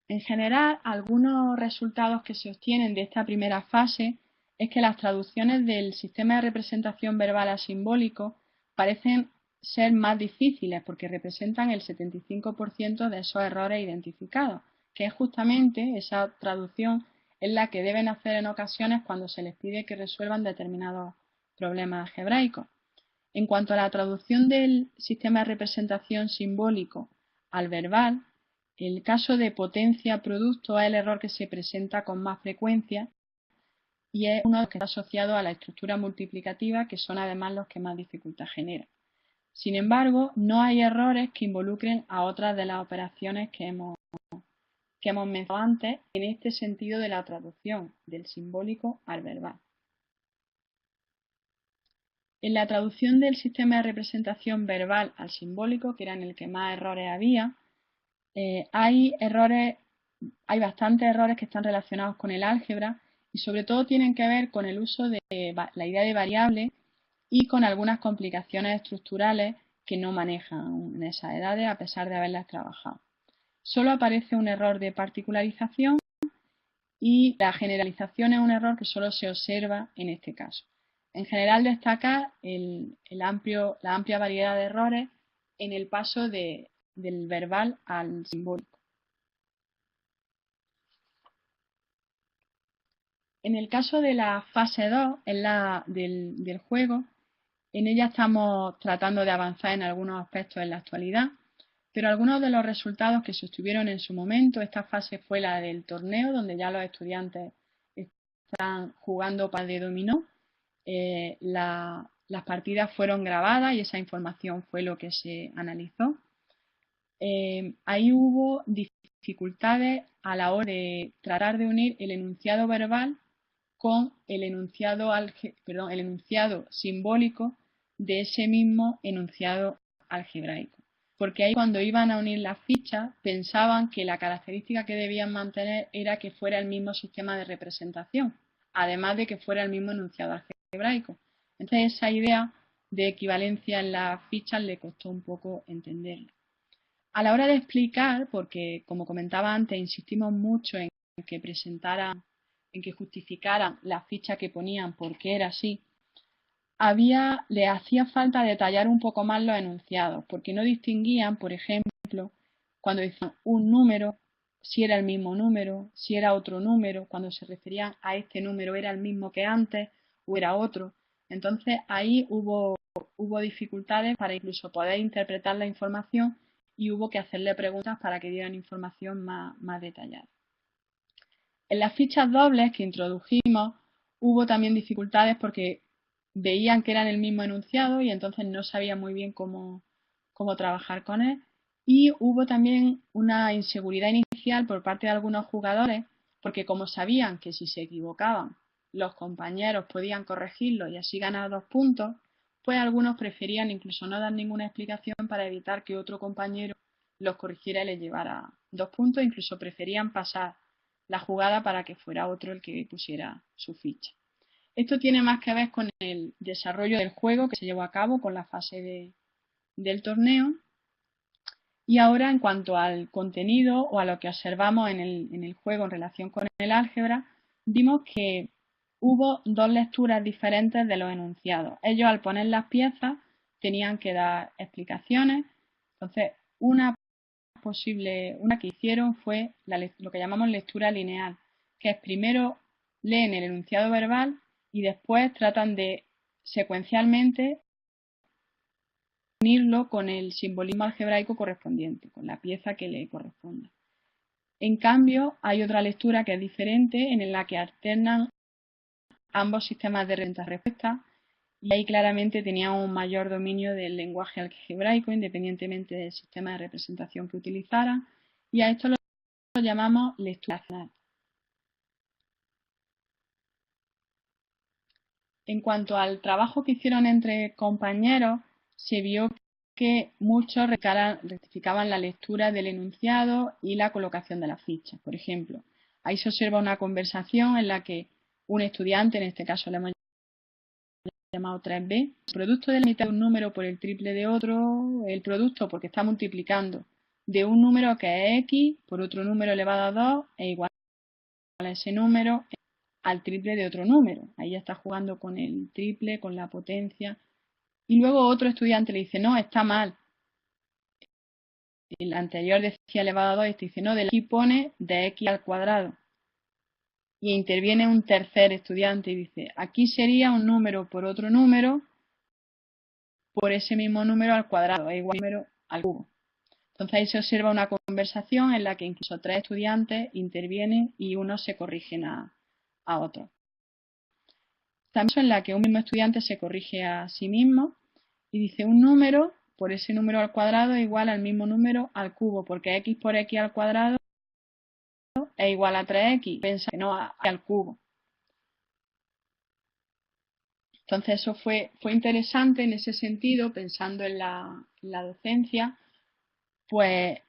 En general, algunos resultados que se obtienen de esta primera fase es que las traducciones del sistema de representación verbal a simbólico parecen ser más difíciles porque representan el 75% de esos errores identificados, que es justamente esa traducción es la que deben hacer en ocasiones cuando se les pide que resuelvan determinados problemas algebraicos. En cuanto a la traducción del sistema de representación simbólico al verbal, el caso de potencia-producto es el error que se presenta con más frecuencia y es uno de los que está asociado a la estructura multiplicativa, que son además los que más dificultad generan. Sin embargo, no hay errores que involucren a otras de las operaciones que hemos mencionado antes en este sentido de la traducción del simbólico al verbal. En la traducción del sistema de representación verbal al simbólico, que era en el que más errores había, hay bastantes errores que están relacionados con el álgebra y sobre todo tienen que ver con el uso de la idea de variable y con algunas complicaciones estructurales que no manejan en esas edades a pesar de haberlas trabajado. Solo aparece un error de particularización y la generalización es un error que solo se observa en este caso. En general destaca la amplia variedad de errores en el paso del verbal al simbólico. En el caso de la fase 2, del juego, en ella estamos tratando de avanzar en algunos aspectos en la actualidad, pero algunos de los resultados que se obtuvieron en su momento, esta fase fue la del torneo, donde ya los estudiantes están jugando par de dominó. Las partidas fueron grabadas y esa información fue lo que se analizó. Ahí hubo dificultades a la hora de tratar de unir el enunciado verbal con el enunciado simbólico de ese mismo enunciado algebraico. Porque ahí cuando iban a unir las fichas pensaban que la característica que debían mantener era que fuera el mismo sistema de representación, además de que fuera el mismo enunciado algebraico. Entonces esa idea de equivalencia en las fichas le costó un poco entenderla. A la hora de explicar, porque como comentaba antes, insistimos mucho en que justificaran la ficha que ponían porque era así, le hacía falta detallar un poco más los enunciados, porque no distinguían, por ejemplo, cuando decían un número, si era el mismo número, si era otro número, cuando se referían a este número era el mismo que antes o era otro. Entonces ahí hubo dificultades para incluso poder interpretar la información y hubo que hacerle preguntas para que dieran información más detallada. En las fichas dobles que introdujimos hubo también dificultades porque veían que eran el mismo enunciado y entonces no sabían muy bien cómo trabajar con él. Y hubo también una inseguridad inicial por parte de algunos jugadores porque como sabían que si se equivocaban los compañeros podían corregirlo y así ganar 2 puntos, pues algunos preferían incluso no dar ninguna explicación para evitar que otro compañero los corrigiera y les llevara 2 puntos, incluso preferían pasar la jugada para que fuera otro el que pusiera su ficha. Esto tiene más que ver con el desarrollo del juego que se llevó a cabo con la fase del torneo. Y ahora, en cuanto al contenido o a lo que observamos en el juego en relación con el álgebra, vimos que hubo 2 lecturas diferentes de los enunciados. Ellos, al poner las piezas, tenían que dar explicaciones. Entonces, una que hicieron fue lo que llamamos lectura lineal, que es primero leen el enunciado verbal y después tratan de secuencialmente unirlo con el simbolismo algebraico correspondiente, con la pieza que le corresponda. En cambio, hay otra lectura que es diferente, en la que alternan ambos sistemas de respuesta, y ahí claramente tenía un mayor dominio del lenguaje algebraico, independientemente del sistema de representación que utilizaran, y a esto lo llamamos lectura racional. En cuanto al trabajo que hicieron entre compañeros, se vio que muchos rectificaban la lectura del enunciado y la colocación de las fichas. Por ejemplo, ahí se observa una conversación en la que un estudiante, en este caso le hemos llamado 3b, el producto de la mitad de un número por el triple de otro, el producto porque está multiplicando de un número que es x por otro número elevado a 2 es igual a ese número al triple de otro número. Ahí ya está jugando con el triple, con la potencia. Y luego otro estudiante le dice, no, está mal. El anterior decía elevado a 2 y este dice, no, de aquí pone de x al cuadrado. Y interviene un tercer estudiante y dice, aquí sería un número por otro número por ese mismo número al cuadrado, es igual a número al cubo. Entonces ahí se observa una conversación en la que incluso tres estudiantes intervienen y unos se corrigen a otros. También en la que un mismo estudiante se corrige a sí mismo y dice un número por ese número al cuadrado es igual al mismo número al cubo, porque x por x al cuadrado es igual a 3x, piensa que no al cubo. Entonces eso fue interesante en ese sentido, pensando en la docencia, pues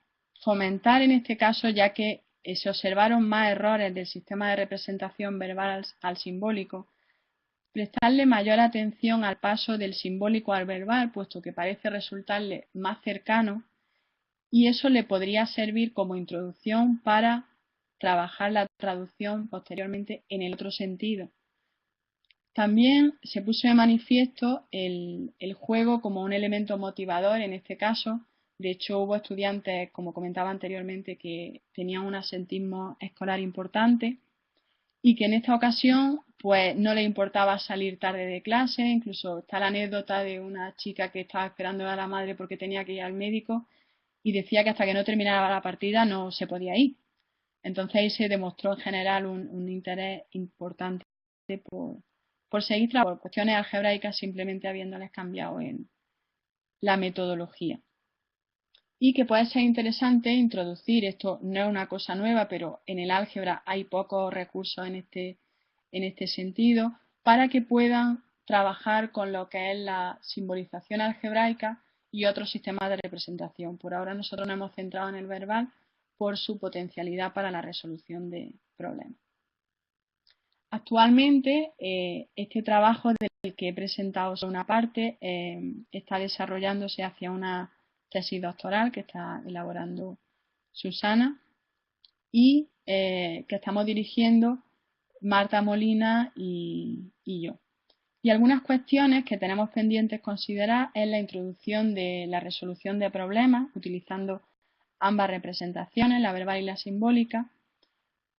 fomentar en este caso, ya que se observaron más errores del sistema de representación verbal al simbólico, prestarle mayor atención al paso del simbólico al verbal, puesto que parece resultarle más cercano, y eso le podría servir como introducción para trabajar la traducción posteriormente en el otro sentido. También se puso de manifiesto el juego como un elemento motivador en este caso. De hecho, hubo estudiantes, como comentaba anteriormente, que tenían un asentismo escolar importante y que en esta ocasión pues no le importaba salir tarde de clase. Incluso está la anécdota de una chica que estaba esperando a la madre porque tenía que ir al médico y decía que hasta que no terminara la partida no se podía ir. Entonces ahí se demostró en general un interés importante por seguir trabajando por cuestiones algebraicas, simplemente habiéndoles cambiado en la metodología. Y que puede ser interesante introducir, esto no es una cosa nueva, pero en el álgebra hay pocos recursos en este sentido, para que puedan trabajar con lo que es la simbolización algebraica y otros sistemas de representación. Por ahora nosotros nos hemos centrado en el verbal por su potencialidad para la resolución de problemas. Actualmente, este trabajo del que he presentado solo una parte está desarrollándose hacia una tesis doctoral que está elaborando Susana y que estamos dirigiendo Marta Molina y yo. Y algunas cuestiones que tenemos pendientes considerar es la introducción de la resolución de problemas utilizando ambas representaciones, la verbal y la simbólica,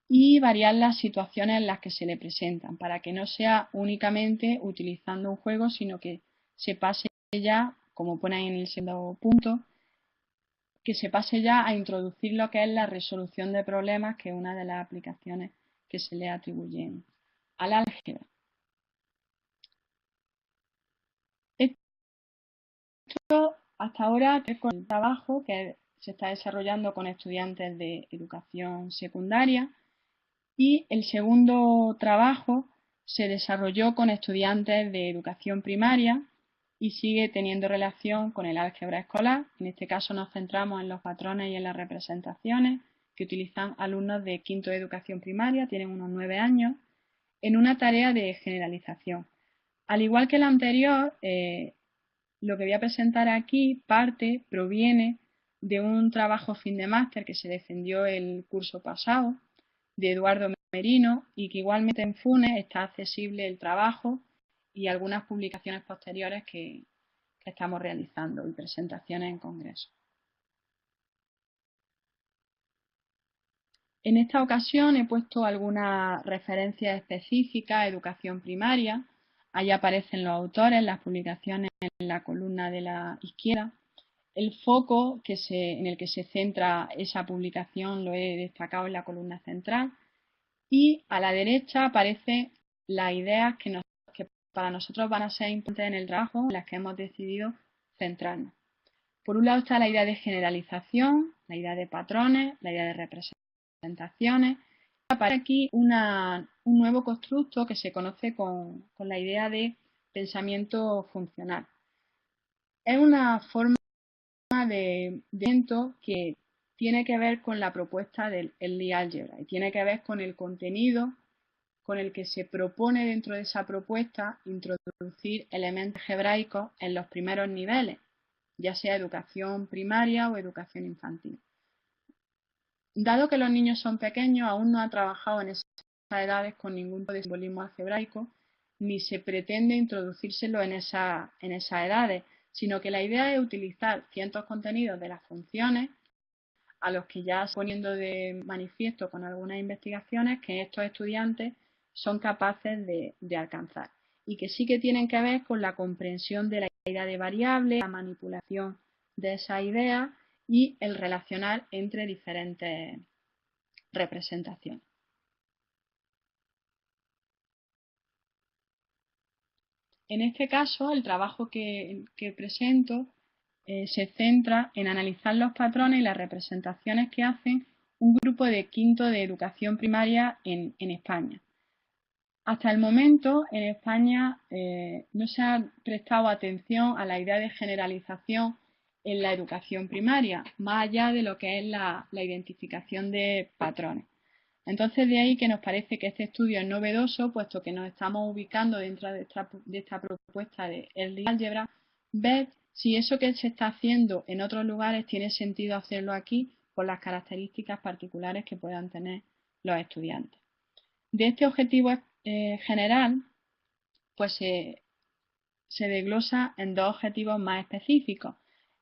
y variar las situaciones en las que se le presentan, para que no sea únicamente utilizando un juego, sino que se pase ya, como pone ahí en el segundo punto, que se pase ya a introducir lo que es la resolución de problemas, que es una de las aplicaciones que se le atribuyen al álgebra. Esto hasta ahora es con el trabajo que se está desarrollando con estudiantes de educación secundaria. Y el segundo trabajo se desarrolló con estudiantes de educación primaria y sigue teniendo relación con el álgebra escolar. En este caso nos centramos en los patrones y en las representaciones que utilizan alumnos de quinto de educación primaria, tienen unos 9 años, en una tarea de generalización. Al igual que la anterior, lo que voy a presentar aquí proviene de un trabajo fin de máster que se defendió el curso pasado, de Eduardo Merino, y que igualmente en FUNES está accesible el trabajo y algunas publicaciones posteriores que estamos realizando y presentaciones en congreso. En esta ocasión he puesto algunas referencias específicas a educación primaria, Ahí aparecen los autores, las publicaciones en la columna de la izquierda. El foco en el que se centra esa publicación lo he destacado en la columna central. Y a la derecha aparecen las ideas que para nosotros van a ser importantes en el trabajo, en las que hemos decidido centrarnos. Por un lado está la idea de generalización, la idea de patrones, la idea de representaciones. Aparece aquí un nuevo constructo que se conoce con la idea de pensamiento funcional. Es una forma de pensamiento que tiene que ver con la propuesta del Lee Algebra y tiene que ver con el contenido con el que se propone dentro de esa propuesta introducir elementos algebraicos en los primeros niveles, ya sea educación primaria o educación infantil. Dado que los niños son pequeños, aún no han trabajado en esas edades con ningún tipo de simbolismo algebraico, ni se pretende introducírselo en esas edades, sino que la idea es utilizar ciertos contenidos de las funciones a los que ya se poniendo de manifiesto con algunas investigaciones que estos estudiantes son capaces de alcanzar y que sí que tienen que ver con la comprensión de la idea de variable, la manipulación de esas ideas y el relacionar entre diferentes representaciones. En este caso, el trabajo que presento se centra en analizar los patrones y las representaciones que hacen un grupo de quinto de educación primaria en España. Hasta el momento, en España no se ha prestado atención a la idea de generalización en la educación primaria, más allá de lo que es la identificación de patrones. Entonces, de ahí que nos parece que este estudio es novedoso, puesto que nos estamos ubicando dentro de esta propuesta de Early Algebra, ver si eso que se está haciendo en otros lugares tiene sentido hacerlo aquí por las características particulares que puedan tener los estudiantes. De este objetivo general, pues se desglosa en dos objetivos más específicos.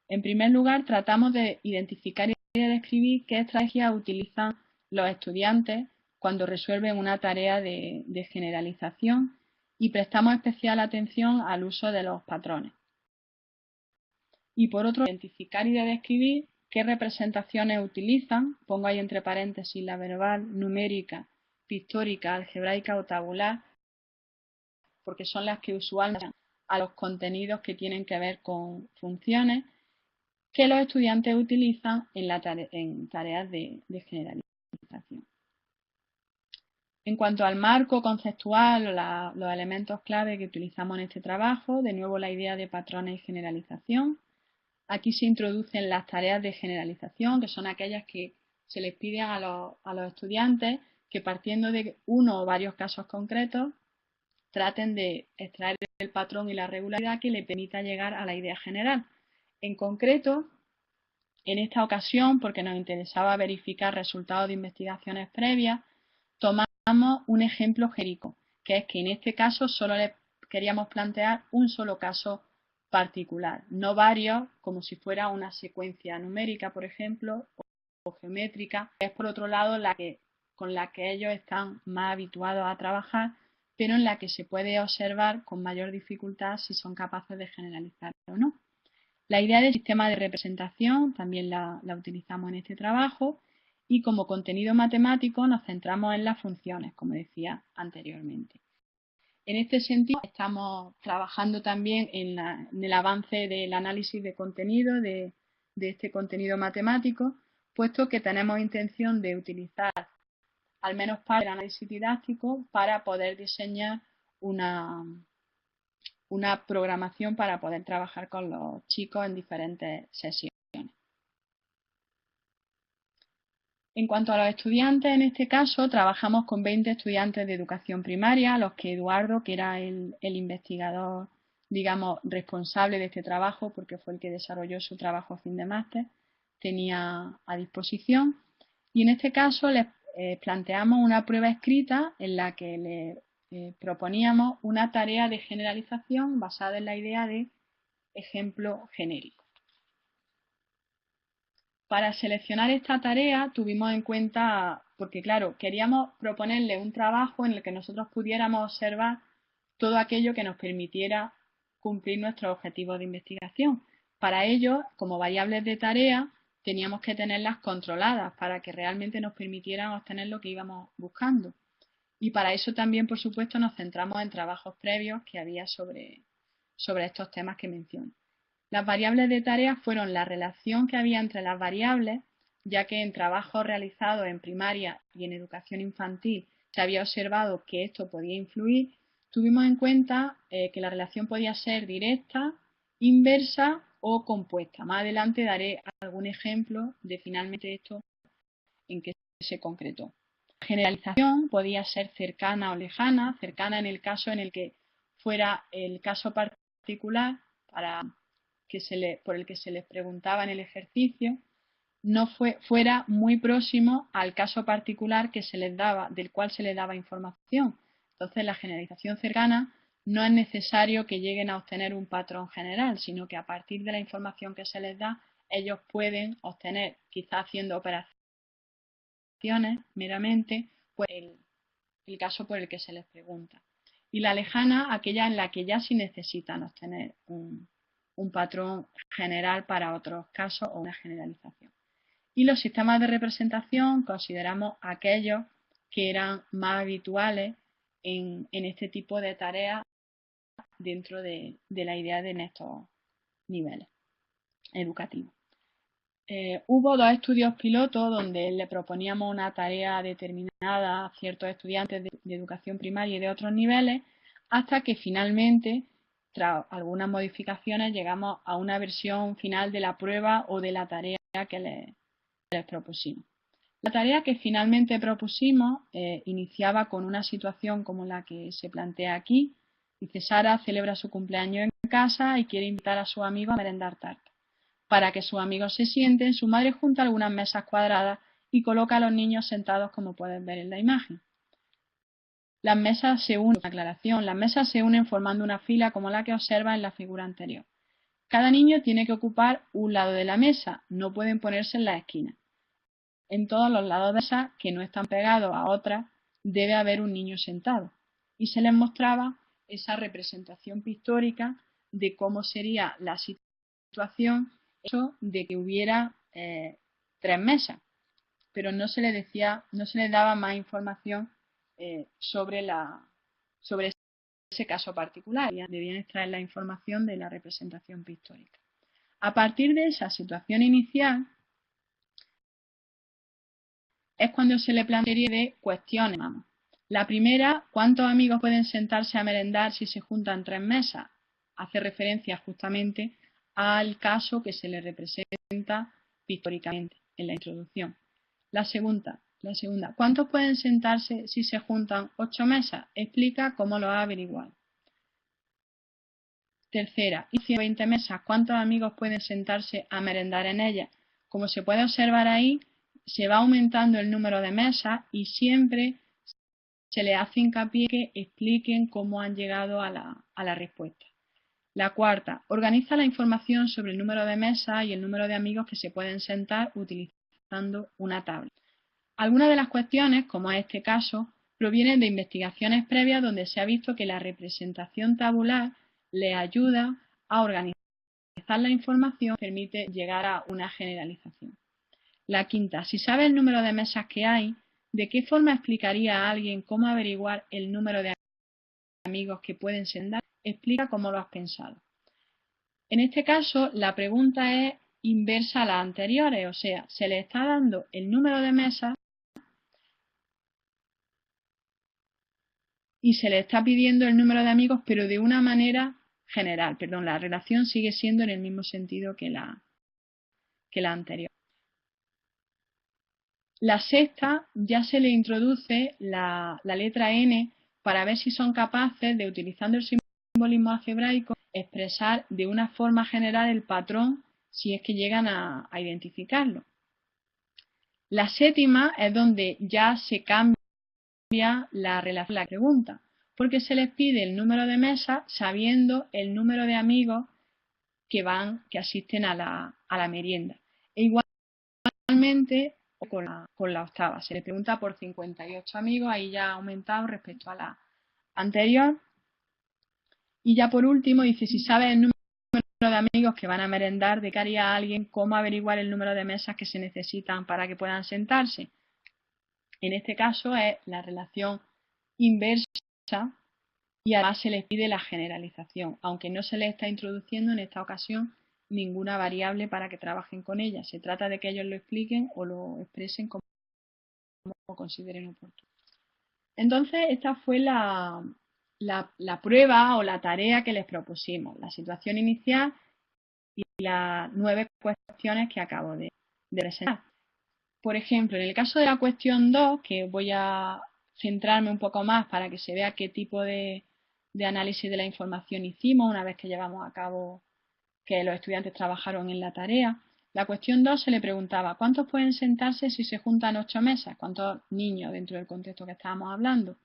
En primer lugar, tratamos de identificar y de describir qué estrategias utilizan los estudiantes cuando resuelven una tarea de generalización y prestamos especial atención al uso de los patrones. Y por otro, identificar y de describir qué representaciones utilizan, pongo ahí entre paréntesis la verbal, numérica, pictórica, algebraica o tabular, porque son las que usualmente a los contenidos que tienen que ver con funciones que los estudiantes utilizan en tareas de generalización. En cuanto al marco conceptual o los elementos clave que utilizamos en este trabajo, de nuevo la idea de patrones y generalización. Aquí se introducen las tareas de generalización, que son aquellas que se les piden a los estudiantes que partiendo de uno o varios casos concretos traten de extraer el patrón y la regularidad que le permita llegar a la idea general. En concreto, en esta ocasión, porque nos interesaba verificar resultados de investigaciones previas, tomamos un ejemplo genérico, que es que en este caso solo le queríamos plantear un solo caso particular, no varios, como si fuera una secuencia numérica, por ejemplo, o geométrica, que es por otro lado con la que ellos están más habituados a trabajar, pero en la que se puede observar con mayor dificultad si son capaces de generalizar o no. La idea del sistema de representación también la utilizamos en este trabajo y como contenido matemático nos centramos en las funciones, como decía anteriormente. En este sentido, estamos trabajando también en el avance del análisis de contenido, de este contenido matemático, puesto que tenemos intención de utilizar al menos parte del análisis didáctico para poder diseñar una programación para poder trabajar con los chicos en diferentes sesiones. En cuanto a los estudiantes, en este caso, trabajamos con 20 estudiantes de educación primaria, a los que Eduardo, que era el investigador, digamos, responsable de este trabajo, porque fue el que desarrolló su trabajo fin de máster, tenía a disposición. Y en este caso les planteamos una prueba escrita en la que le proponíamos una tarea de generalización basada en la idea de ejemplo genérico. Para seleccionar esta tarea tuvimos en cuenta, porque claro, queríamos proponerle un trabajo en el que nosotros pudiéramos observar todo aquello que nos permitiera cumplir nuestros objetivos de investigación. Para ello, como variables de tarea, teníamos que tenerlas controladas para que realmente nos permitieran obtener lo que íbamos buscando. Y para eso también, por supuesto, nos centramos en trabajos previos que había sobre estos temas que menciono. Las variables de tarea fueron la relación que había entre las variables, ya que en trabajos realizados en primaria y en educación infantil se había observado que esto podía influir. Tuvimos en cuenta que la relación podía ser directa, inversa o compuesta. Más adelante daré algún ejemplo de finalmente esto en qué se concretó. La generalización podía ser cercana o lejana, cercana en el caso en el que fuera el caso particular por el que se les preguntaba en el ejercicio, no fuera muy próximo al caso particular que se les daba, del cual se les daba información. Entonces, la generalización cercana no es necesario que lleguen a obtener un patrón general, sino que a partir de la información que se les da, ellos pueden obtener, quizás haciendo operaciones meramente, pues el caso por el que se les pregunta. Y la lejana, aquella en la que ya sí necesitan obtener un patrón general para otros casos o una generalización. Y los sistemas de representación consideramos aquellos que eran más habituales en este tipo de tareas dentro de la idea de estos niveles educativos. Hubo 2 estudios pilotos donde le proponíamos una tarea determinada a ciertos estudiantes de educación primaria y de otros niveles, hasta que finalmente, tras algunas modificaciones, llegamos a una versión final de la prueba o de la tarea que les propusimos. La tarea que finalmente propusimos iniciaba con una situación como la que se plantea aquí. Dice: Sara celebra su cumpleaños en casa y quiere invitar a sus amigos a merendar tarta. Para que sus amigos se sienten, su madre junta algunas mesas cuadradas y coloca a los niños sentados, como pueden ver en la imagen. Las mesas se unen, aclaración, las mesas se unen formando una fila como la que observa en la figura anterior. Cada niño tiene que ocupar un lado de la mesa, no pueden ponerse en la esquina. En todos los lados de la mesa, que no están pegados a otras, debe haber un niño sentado. Y se les mostraba esa representación pictórica de cómo sería la situación de que hubiera 3 mesas, pero no se le daba más información sobre ese caso particular. Debían extraer la información de la representación pictórica. A partir de esa situación inicial es cuando se le plantea una serie de cuestiones. La primera: ¿cuántos amigos pueden sentarse a merendar si se juntan 3 mesas? Hace referencia justamente al caso que se le representa pictóricamente en la introducción. La segunda, ¿cuántos pueden sentarse si se juntan 8 mesas? Explica cómo lo ha averiguado. Tercera, y 120 mesas, ¿cuántos amigos pueden sentarse a merendar en ellas? Como se puede observar ahí, se va aumentando el número de mesas y siempre se le hace hincapié que expliquen cómo han llegado a la respuesta. La cuarta, organiza la información sobre el número de mesas y el número de amigos que se pueden sentar utilizando una tabla. Algunas de las cuestiones, como es este caso, provienen de investigaciones previas donde se ha visto que la representación tabular le ayuda a organizar la información y permite llegar a una generalización. La quinta, si sabe el número de mesas que hay, ¿de qué forma explicaría a alguien cómo averiguar el número de amigos que pueden sentar? Explica cómo lo has pensado. En este caso, la pregunta es inversa a las anteriores, o sea, se le está dando el número de mesas y se le está pidiendo el número de amigos, pero de una manera general. Perdón, la relación sigue siendo en el mismo sentido que la anterior. La sexta, ya se le introduce la letra N para ver si son capaces de, utilizando el simbolismo algebraico, expresar de una forma general el patrón si es que llegan a identificarlo. La séptima es donde ya se cambia la relación de la pregunta, porque se les pide el número de mesas sabiendo el número de amigos que asisten a la merienda. E igualmente con la octava, se les pregunta por 58 amigos, ahí ya ha aumentado respecto a la anterior. Y ya por último dice, si sabes el número de amigos que van a merendar, ¿de qué haría alguien? ¿Cómo averiguar el número de mesas que se necesitan para que puedan sentarse? En este caso es la relación inversa y además se les pide la generalización, aunque no se les está introduciendo en esta ocasión ninguna variable para que trabajen con ella. Se trata de que ellos lo expliquen o lo expresen como consideren oportuno. Entonces, esta fue la prueba o la tarea que les propusimos, la situación inicial y las 9 cuestiones que acabo de presentar. Por ejemplo, en el caso de la cuestión 2, que voy a centrarme un poco más para que se vea qué tipo de análisis de la información hicimos una vez que llevamos a cabo que los estudiantes trabajaron en la tarea. La cuestión 2 se le preguntaba ¿cuántos pueden sentarse si se juntan 8 mesas? ¿Cuántos niños dentro del contexto que estábamos hablando?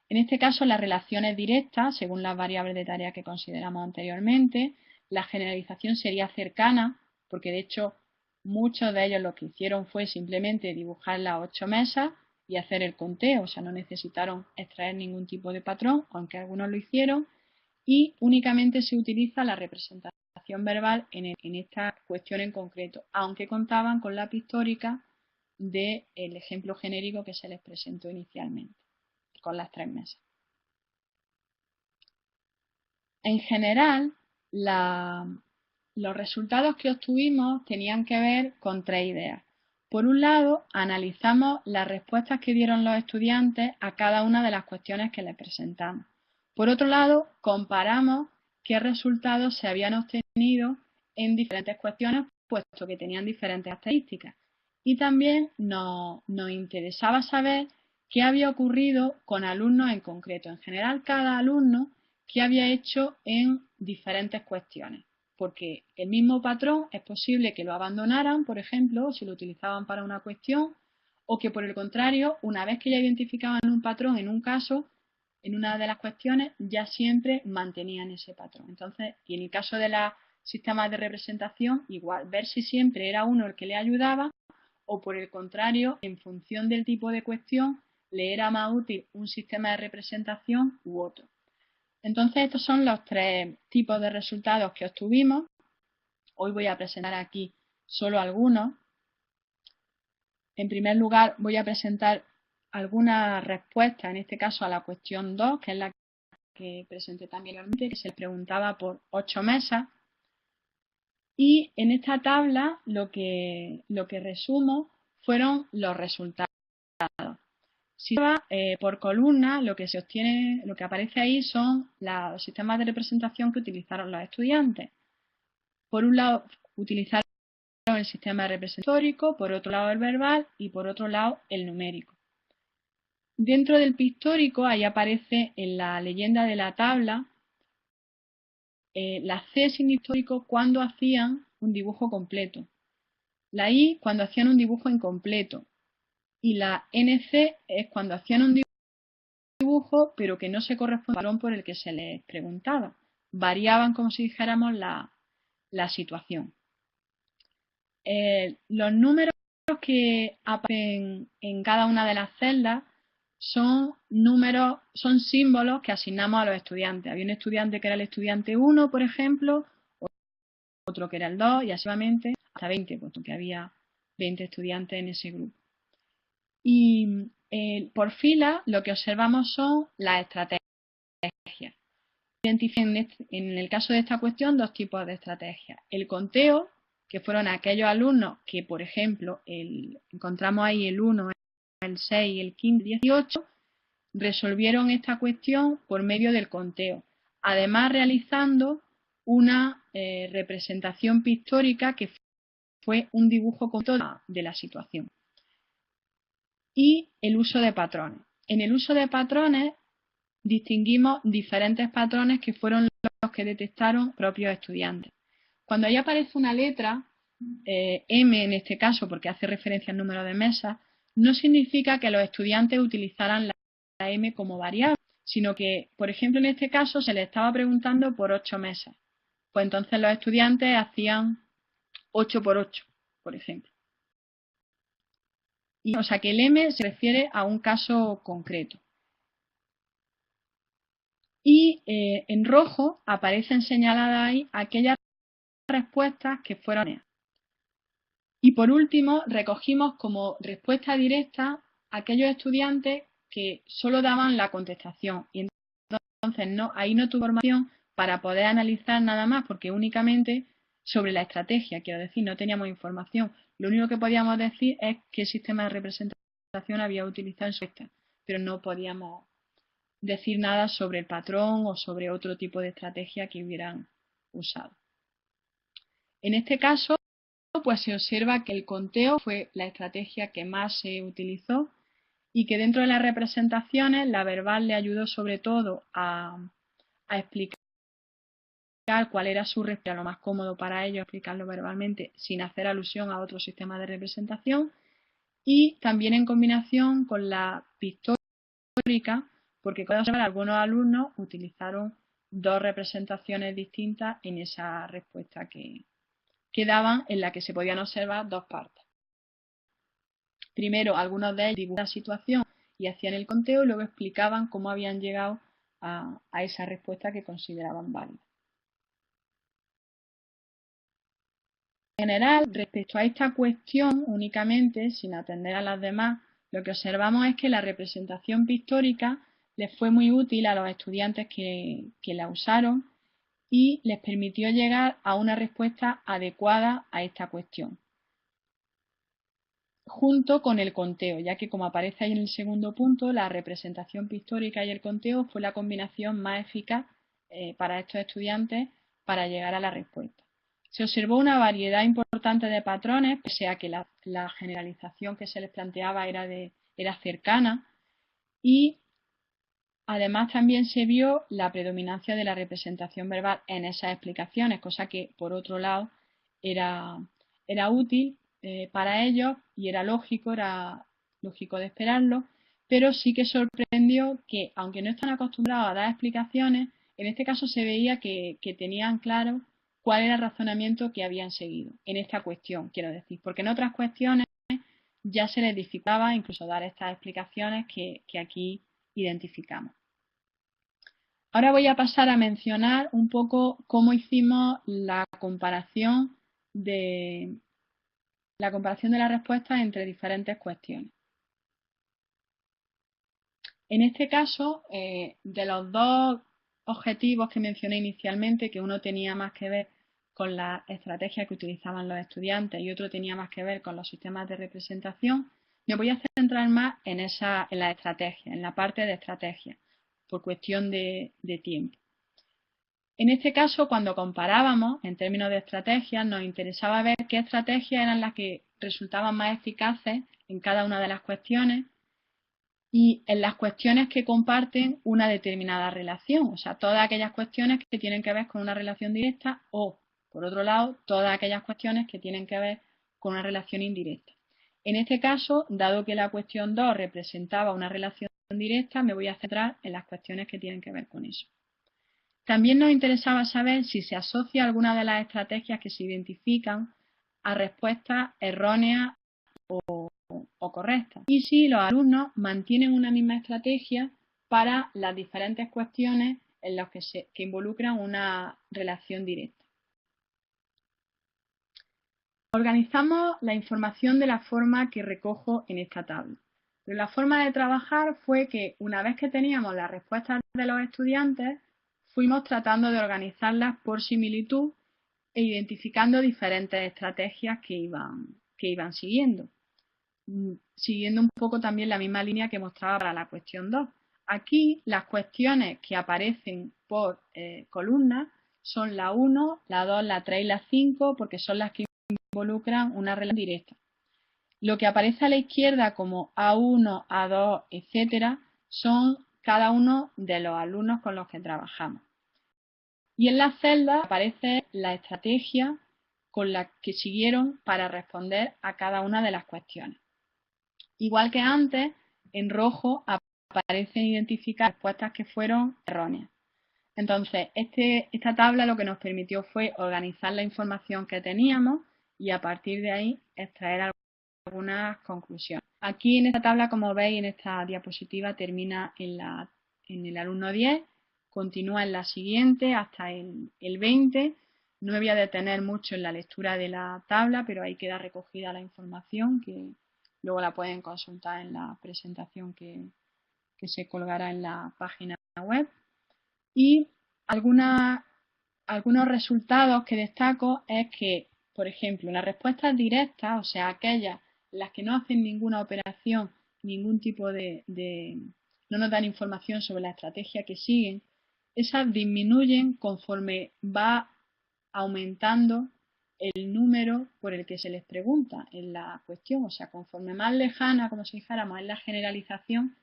En este caso, la relación es directa, según las variables de tarea que consideramos anteriormente. La generalización sería cercana, porque de hecho muchos de ellos lo que hicieron fue simplemente dibujar las 8 mesas y hacer el conteo, o sea, no necesitaron extraer ningún tipo de patrón, aunque algunos lo hicieron, y únicamente se utiliza la representación verbal en esta cuestión en concreto, aunque contaban con la pictórica del ejemplo genérico que se les presentó inicialmente, con las 3 mesas. En general, los resultados que obtuvimos tenían que ver con 3 ideas. Por un lado, analizamos las respuestas que dieron los estudiantes a cada una de las cuestiones que les presentamos. Por otro lado, comparamos qué resultados se habían obtenido en diferentes cuestiones, puesto que tenían diferentes características. Y también nos interesaba saber qué había ocurrido con alumnos en concreto. En general, cada alumno qué había hecho en diferentes cuestiones. Porque el mismo patrón es posible que lo abandonaran, por ejemplo, si lo utilizaban para una cuestión, o que por el contrario, una vez que ya identificaban un patrón en un caso, en una de las cuestiones, ya siempre mantenían ese patrón. Entonces, y en el caso de los sistemas de representación, igual, ver si siempre era uno el que le ayudaba, o por el contrario, en función del tipo de cuestión, le era más útil un sistema de representación u otro. Entonces, estos son los 3 tipos de resultados que obtuvimos. Hoy voy a presentar aquí solo algunos. En primer lugar, voy a presentar algunas respuestas, en este caso a la cuestión 2, que es la que presenté también anteriormente, que se les preguntaba por 8 mesas. Y en esta tabla lo que resumo fueron los resultados. Si va por columna, lo que se obtiene, lo que aparece ahí son los sistemas de representación que utilizaron los estudiantes. Por un lado, utilizaron el sistema representatórico, por otro lado el verbal y por otro lado el numérico. Dentro del pictórico, ahí aparece en la leyenda de la tabla, la C significa histórico cuando hacían un dibujo completo, la I cuando hacían un dibujo incompleto y la NC es cuando hacían un dibujo pero que no se corresponde al patrón por el que se les preguntaba. Variaban, como si dijéramos, la situación. Los números que aparecen en cada una de las celdas son números, son símbolos que asignamos a los estudiantes. Había un estudiante que era el estudiante 1, por ejemplo, otro que era el 2 y así hasta 20, puesto que había 20 estudiantes en ese grupo. Y por fila lo que observamos son las estrategias. Identifican en el caso de esta cuestión 2 tipos de estrategias. El conteo, que fueron aquellos alumnos que, por ejemplo, encontramos ahí el 1, el 6, el 15, el 18, resolvieron esta cuestión por medio del conteo, además realizando una representación pictórica que fue un dibujo completo de la situación. Y el uso de patrones. En el uso de patrones distinguimos diferentes patrones que fueron los que detectaron propios estudiantes. Cuando ahí aparece una letra, M en este caso, porque hace referencia al número de mesas, no significa que los estudiantes utilizaran la M como variable, sino que, por ejemplo, en este caso se les estaba preguntando por 8 mesas. Pues entonces los estudiantes hacían 8 por 8, por ejemplo. O sea que el M se refiere a un caso concreto. y en rojo aparecen señaladas ahí aquellas respuestas que fueron erróneas. Y por último, recogimos como respuesta directa aquellos estudiantes que solo daban la contestación y entonces ahí no tuvo información para poder analizar nada más porque únicamente sobre la estrategia, quiero decir, no teníamos información. Lo único que podíamos decir es qué sistema de representación había utilizado en su respuesta, pero no podíamos decir nada sobre el patrón o sobre otro tipo de estrategia que hubieran usado. En este caso, pues se observa que el conteo fue la estrategia que más se utilizó y que dentro de las representaciones la verbal le ayudó sobre todo a explicar cuál era su respuesta, lo más cómodo para ellos explicarlo verbalmente sin hacer alusión a otro sistema de representación, y también en combinación con la pictórica, porque como observar, algunos alumnos utilizaron dos representaciones distintas en esa respuesta que daban, en la que se podían observar dos partes. Primero, algunos de ellos dibujaban la situación y hacían el conteo y luego explicaban cómo habían llegado a esa respuesta que consideraban válida. En general, respecto a esta cuestión únicamente, sin atender a las demás, lo que observamos es que la representación pictórica les fue muy útil a los estudiantes que la usaron y les permitió llegar a una respuesta adecuada a esta cuestión, junto con el conteo, ya que como aparece ahí en el segundo punto, la representación pictórica y el conteo fue la combinación más eficaz para estos estudiantes para llegar a la respuesta. Se observó una variedad importante de patrones, pese a que la generalización que se les planteaba era cercana, y además también se vio la predominancia de la representación verbal en esas explicaciones, cosa que por otro lado era útil para ellos y era lógico de esperarlo, pero sí que sorprendió que, aunque no están acostumbrados a dar explicaciones, en este caso se veía que tenían claro cuál era el razonamiento que habían seguido en esta cuestión, quiero decir, porque en otras cuestiones ya se les dificultaba incluso dar estas explicaciones que aquí identificamos. Ahora voy a pasar a mencionar un poco cómo hicimos la comparación de las respuestas entre diferentes cuestiones. En este caso, de los dos objetivos que mencioné inicialmente, que uno tenía más que ver con la estrategia que utilizaban los estudiantes y otro tenía más que ver con los sistemas de representación, me voy a centrar más en la estrategia, en la parte de estrategia, por cuestión de tiempo. En este caso, cuando comparábamos en términos de estrategias, nos interesaba ver qué estrategias eran las que resultaban más eficaces en cada una de las cuestiones y en las cuestiones que comparten una determinada relación, o sea, todas aquellas cuestiones que tienen que ver con una relación directa o, por otro lado, todas aquellas cuestiones que tienen que ver con una relación indirecta. En este caso, dado que la cuestión 2 representaba una relación directa, me voy a centrar en las cuestiones que tienen que ver con eso. También nos interesaba saber si se asocia alguna de las estrategias que se identifican a respuestas erróneas o correctas y si los alumnos mantienen una misma estrategia para las diferentes cuestiones en las que involucran una relación directa. Organizamos la información de la forma que recojo en esta tabla. Pero la forma de trabajar fue que una vez que teníamos las respuestas de los estudiantes, fuimos tratando de organizarlas por similitud e identificando diferentes estrategias que iban siguiendo. Siguiendo un poco también la misma línea que mostraba para la cuestión 2. Aquí las cuestiones que aparecen por columnas son la 1, la 2, la 3 y la 5 porque son las que involucran una relación directa. Lo que aparece a la izquierda como A1, A2, etcétera, son cada uno de los alumnos con los que trabajamos. Y en las celdas aparece la estrategia con la que siguieron para responder a cada una de las cuestiones. Igual que antes, en rojo aparecen identificar respuestas que fueron erróneas. Entonces, esta tabla lo que nos permitió fue organizar la información que teníamos y a partir de ahí extraer algunas conclusiones. Aquí en esta tabla, como veis en esta diapositiva, termina en el alumno 10 continúa en la siguiente hasta el 20. No me voy a detener mucho en la lectura de la tabla, pero ahí queda recogida la información que luego la pueden consultar en la presentación que se colgará en la página web. Y algunos resultados que destaco es que, por ejemplo, las respuestas directas, o sea, aquellas las que no hacen ninguna operación, ningún tipo no nos dan información sobre la estrategia que siguen, esas disminuyen conforme va aumentando el número por el que se les pregunta en la cuestión. O sea, conforme más lejana, como si dijéramos, es la generalización,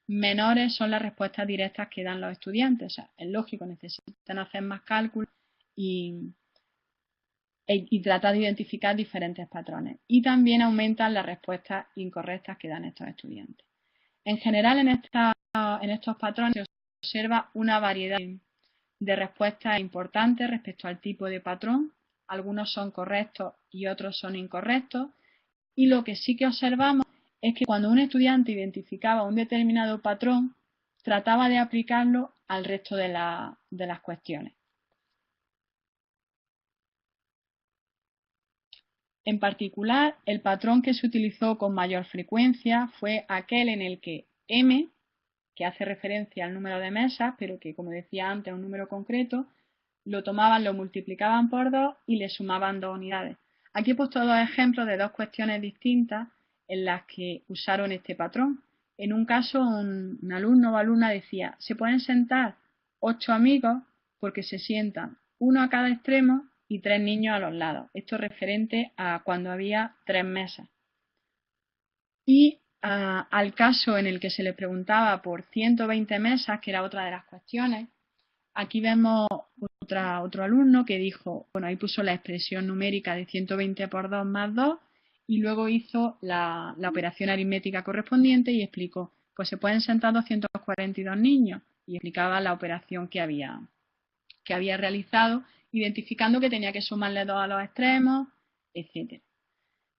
menores son las respuestas directas que dan los estudiantes. O sea, es lógico, necesitan hacer más cálculos y tratar de identificar diferentes patrones. Y también aumentan las respuestas incorrectas que dan estos estudiantes. En general, en estos patrones se observa una variedad de respuestas importantes respecto al tipo de patrón. Algunos son correctos y otros son incorrectos. Y lo que sí que observamos es que cuando un estudiante identificaba un determinado patrón, trataba de aplicarlo al resto de las cuestiones. En particular, el patrón que se utilizó con mayor frecuencia fue aquel en el que M, que hace referencia al número de mesas, pero que, como decía antes, es un número concreto, lo tomaban, lo multiplicaban por 2 y le sumaban 2 unidades. Aquí he puesto dos ejemplos de dos cuestiones distintas en las que usaron este patrón. En un caso, un alumno o alumna decía, se pueden sentar 8 amigos porque se sientan uno a cada extremo y 3 niños a los lados. Esto es referente a cuando había 3 mesas. Y al caso en el que se le preguntaba por 120 mesas, que era otra de las cuestiones, aquí vemos otro alumno que dijo, bueno, ahí puso la expresión numérica de 120 por 2 más 2 y luego hizo la operación aritmética correspondiente y explicó, pues se pueden sentar 242 niños y explicaba la operación que había realizado, identificando que tenía que sumarle 2 a los extremos, etc.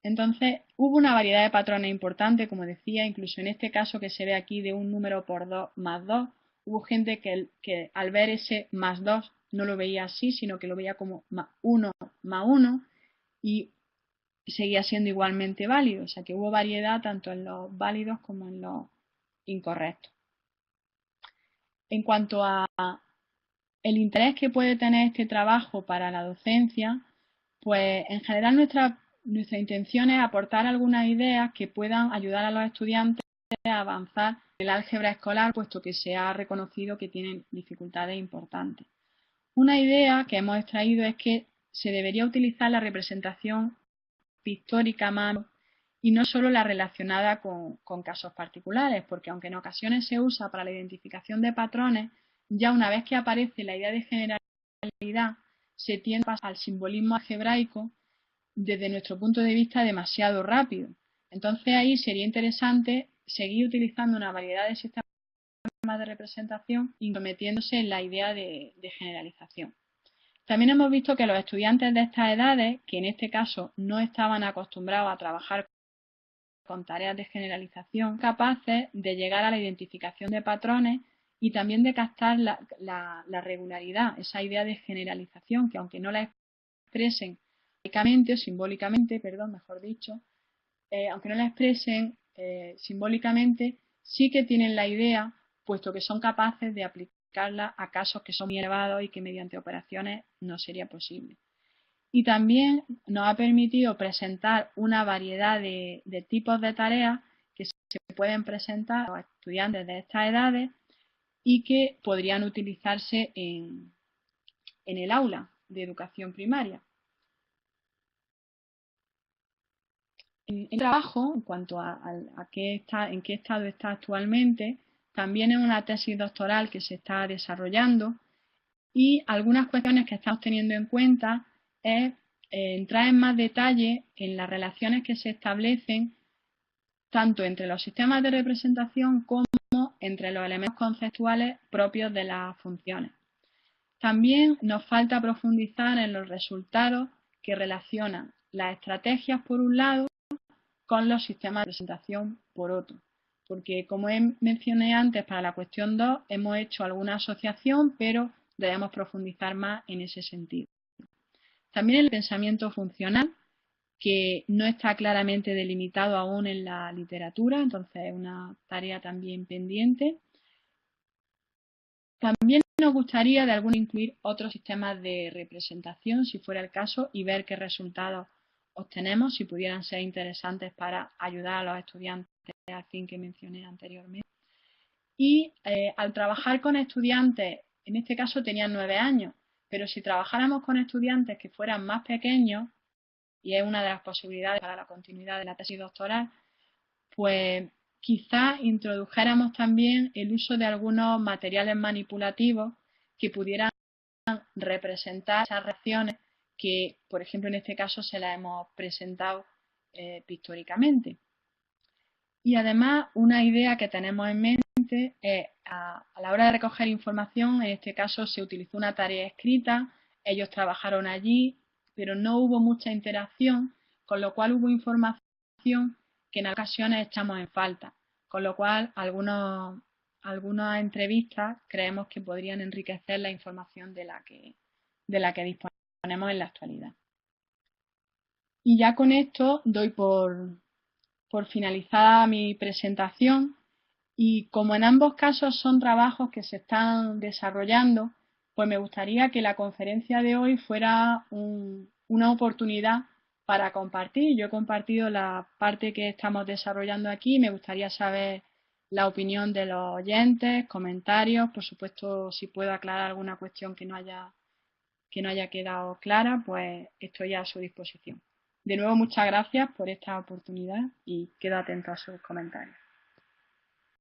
Entonces, hubo una variedad de patrones importantes, como decía, incluso en este caso que se ve aquí de un número por 2 más 2, hubo gente que al ver ese más 2 no lo veía así, sino que lo veía como 1 más 1 y seguía siendo igualmente válido. O sea que hubo variedad tanto en los válidos como en los incorrectos. En cuanto a el interés que puede tener este trabajo para la docencia, pues en general nuestra intención es aportar algunas ideas que puedan ayudar a los estudiantes a avanzar en el álgebra escolar, puesto que se ha reconocido que tienen dificultades importantes. Una idea que hemos extraído es que se debería utilizar la representación pictórica a mano y no solo la relacionada con casos particulares, porque aunque en ocasiones se usa para la identificación de patrones, ya una vez que aparece la idea de generalidad, se tiende al simbolismo algebraico desde nuestro punto de vista demasiado rápido. Entonces ahí sería interesante seguir utilizando una variedad de sistemas de representación y metiéndose en la idea de generalización. También hemos visto que los estudiantes de estas edades, que en este caso no estaban acostumbrados a trabajar con tareas de generalización, capaces de llegar a la identificación de patrones y también de captar la regularidad, esa idea de generalización, que aunque no la expresen o simbólicamente, mejor dicho, aunque no la expresen simbólicamente, sí que tienen la idea, puesto que son capaces de aplicarla a casos que son muy elevados y que mediante operaciones no sería posible. Y también nos ha permitido presentar una variedad de tipos de tareas que se pueden presentar a los estudiantes de estas edades y que podrían utilizarse en el aula de educación primaria. En el trabajo, en cuanto a en qué estado está actualmente, también es una tesis doctoral que se está desarrollando y algunas cuestiones que estamos teniendo en cuenta es entrar en más detalle en las relaciones que se establecen tanto entre los sistemas de representación como entre los elementos conceptuales propios de las funciones. También nos falta profundizar en los resultados que relacionan las estrategias por un lado con los sistemas de representación por otro. porque como mencioné antes, para la cuestión 2 hemos hecho alguna asociación, pero debemos profundizar más en ese sentido. También el pensamiento funcional, que no está claramente delimitado aún en la literatura, entonces es una tarea también pendiente. También nos gustaría de alguna incluir otros sistemas de representación, si fuera el caso, y ver qué resultados obtenemos, si pudieran ser interesantes para ayudar a los estudiantes al fin que mencioné anteriormente. Y al trabajar con estudiantes, en este caso tenían 9 años, pero si trabajáramos con estudiantes que fueran más pequeños, y es una de las posibilidades para la continuidad de la tesis doctoral, pues quizás introdujéramos también el uso de algunos materiales manipulativos que pudieran representar esas reacciones que, por ejemplo, en este caso se las hemos presentado pictóricamente. Y además, una idea que tenemos en mente es, a la hora de recoger información, en este caso se utilizó una tarea escrita, ellos trabajaron allí, pero no hubo mucha interacción, con lo cual hubo información que en ocasiones echamos en falta, con lo cual algunas entrevistas creemos que podrían enriquecer la información de la que disponemos en la actualidad. Y ya con esto doy por finalizada mi presentación y como en ambos casos son trabajos que se están desarrollando, pues me gustaría que la conferencia de hoy fuera una oportunidad para compartir. Yo he compartido la parte que estamos desarrollando aquí y me gustaría saber la opinión de los oyentes, comentarios, por supuesto si puedo aclarar alguna cuestión que no haya quedado clara, pues estoy a su disposición. De nuevo, muchas gracias por esta oportunidad y quedo atento a sus comentarios.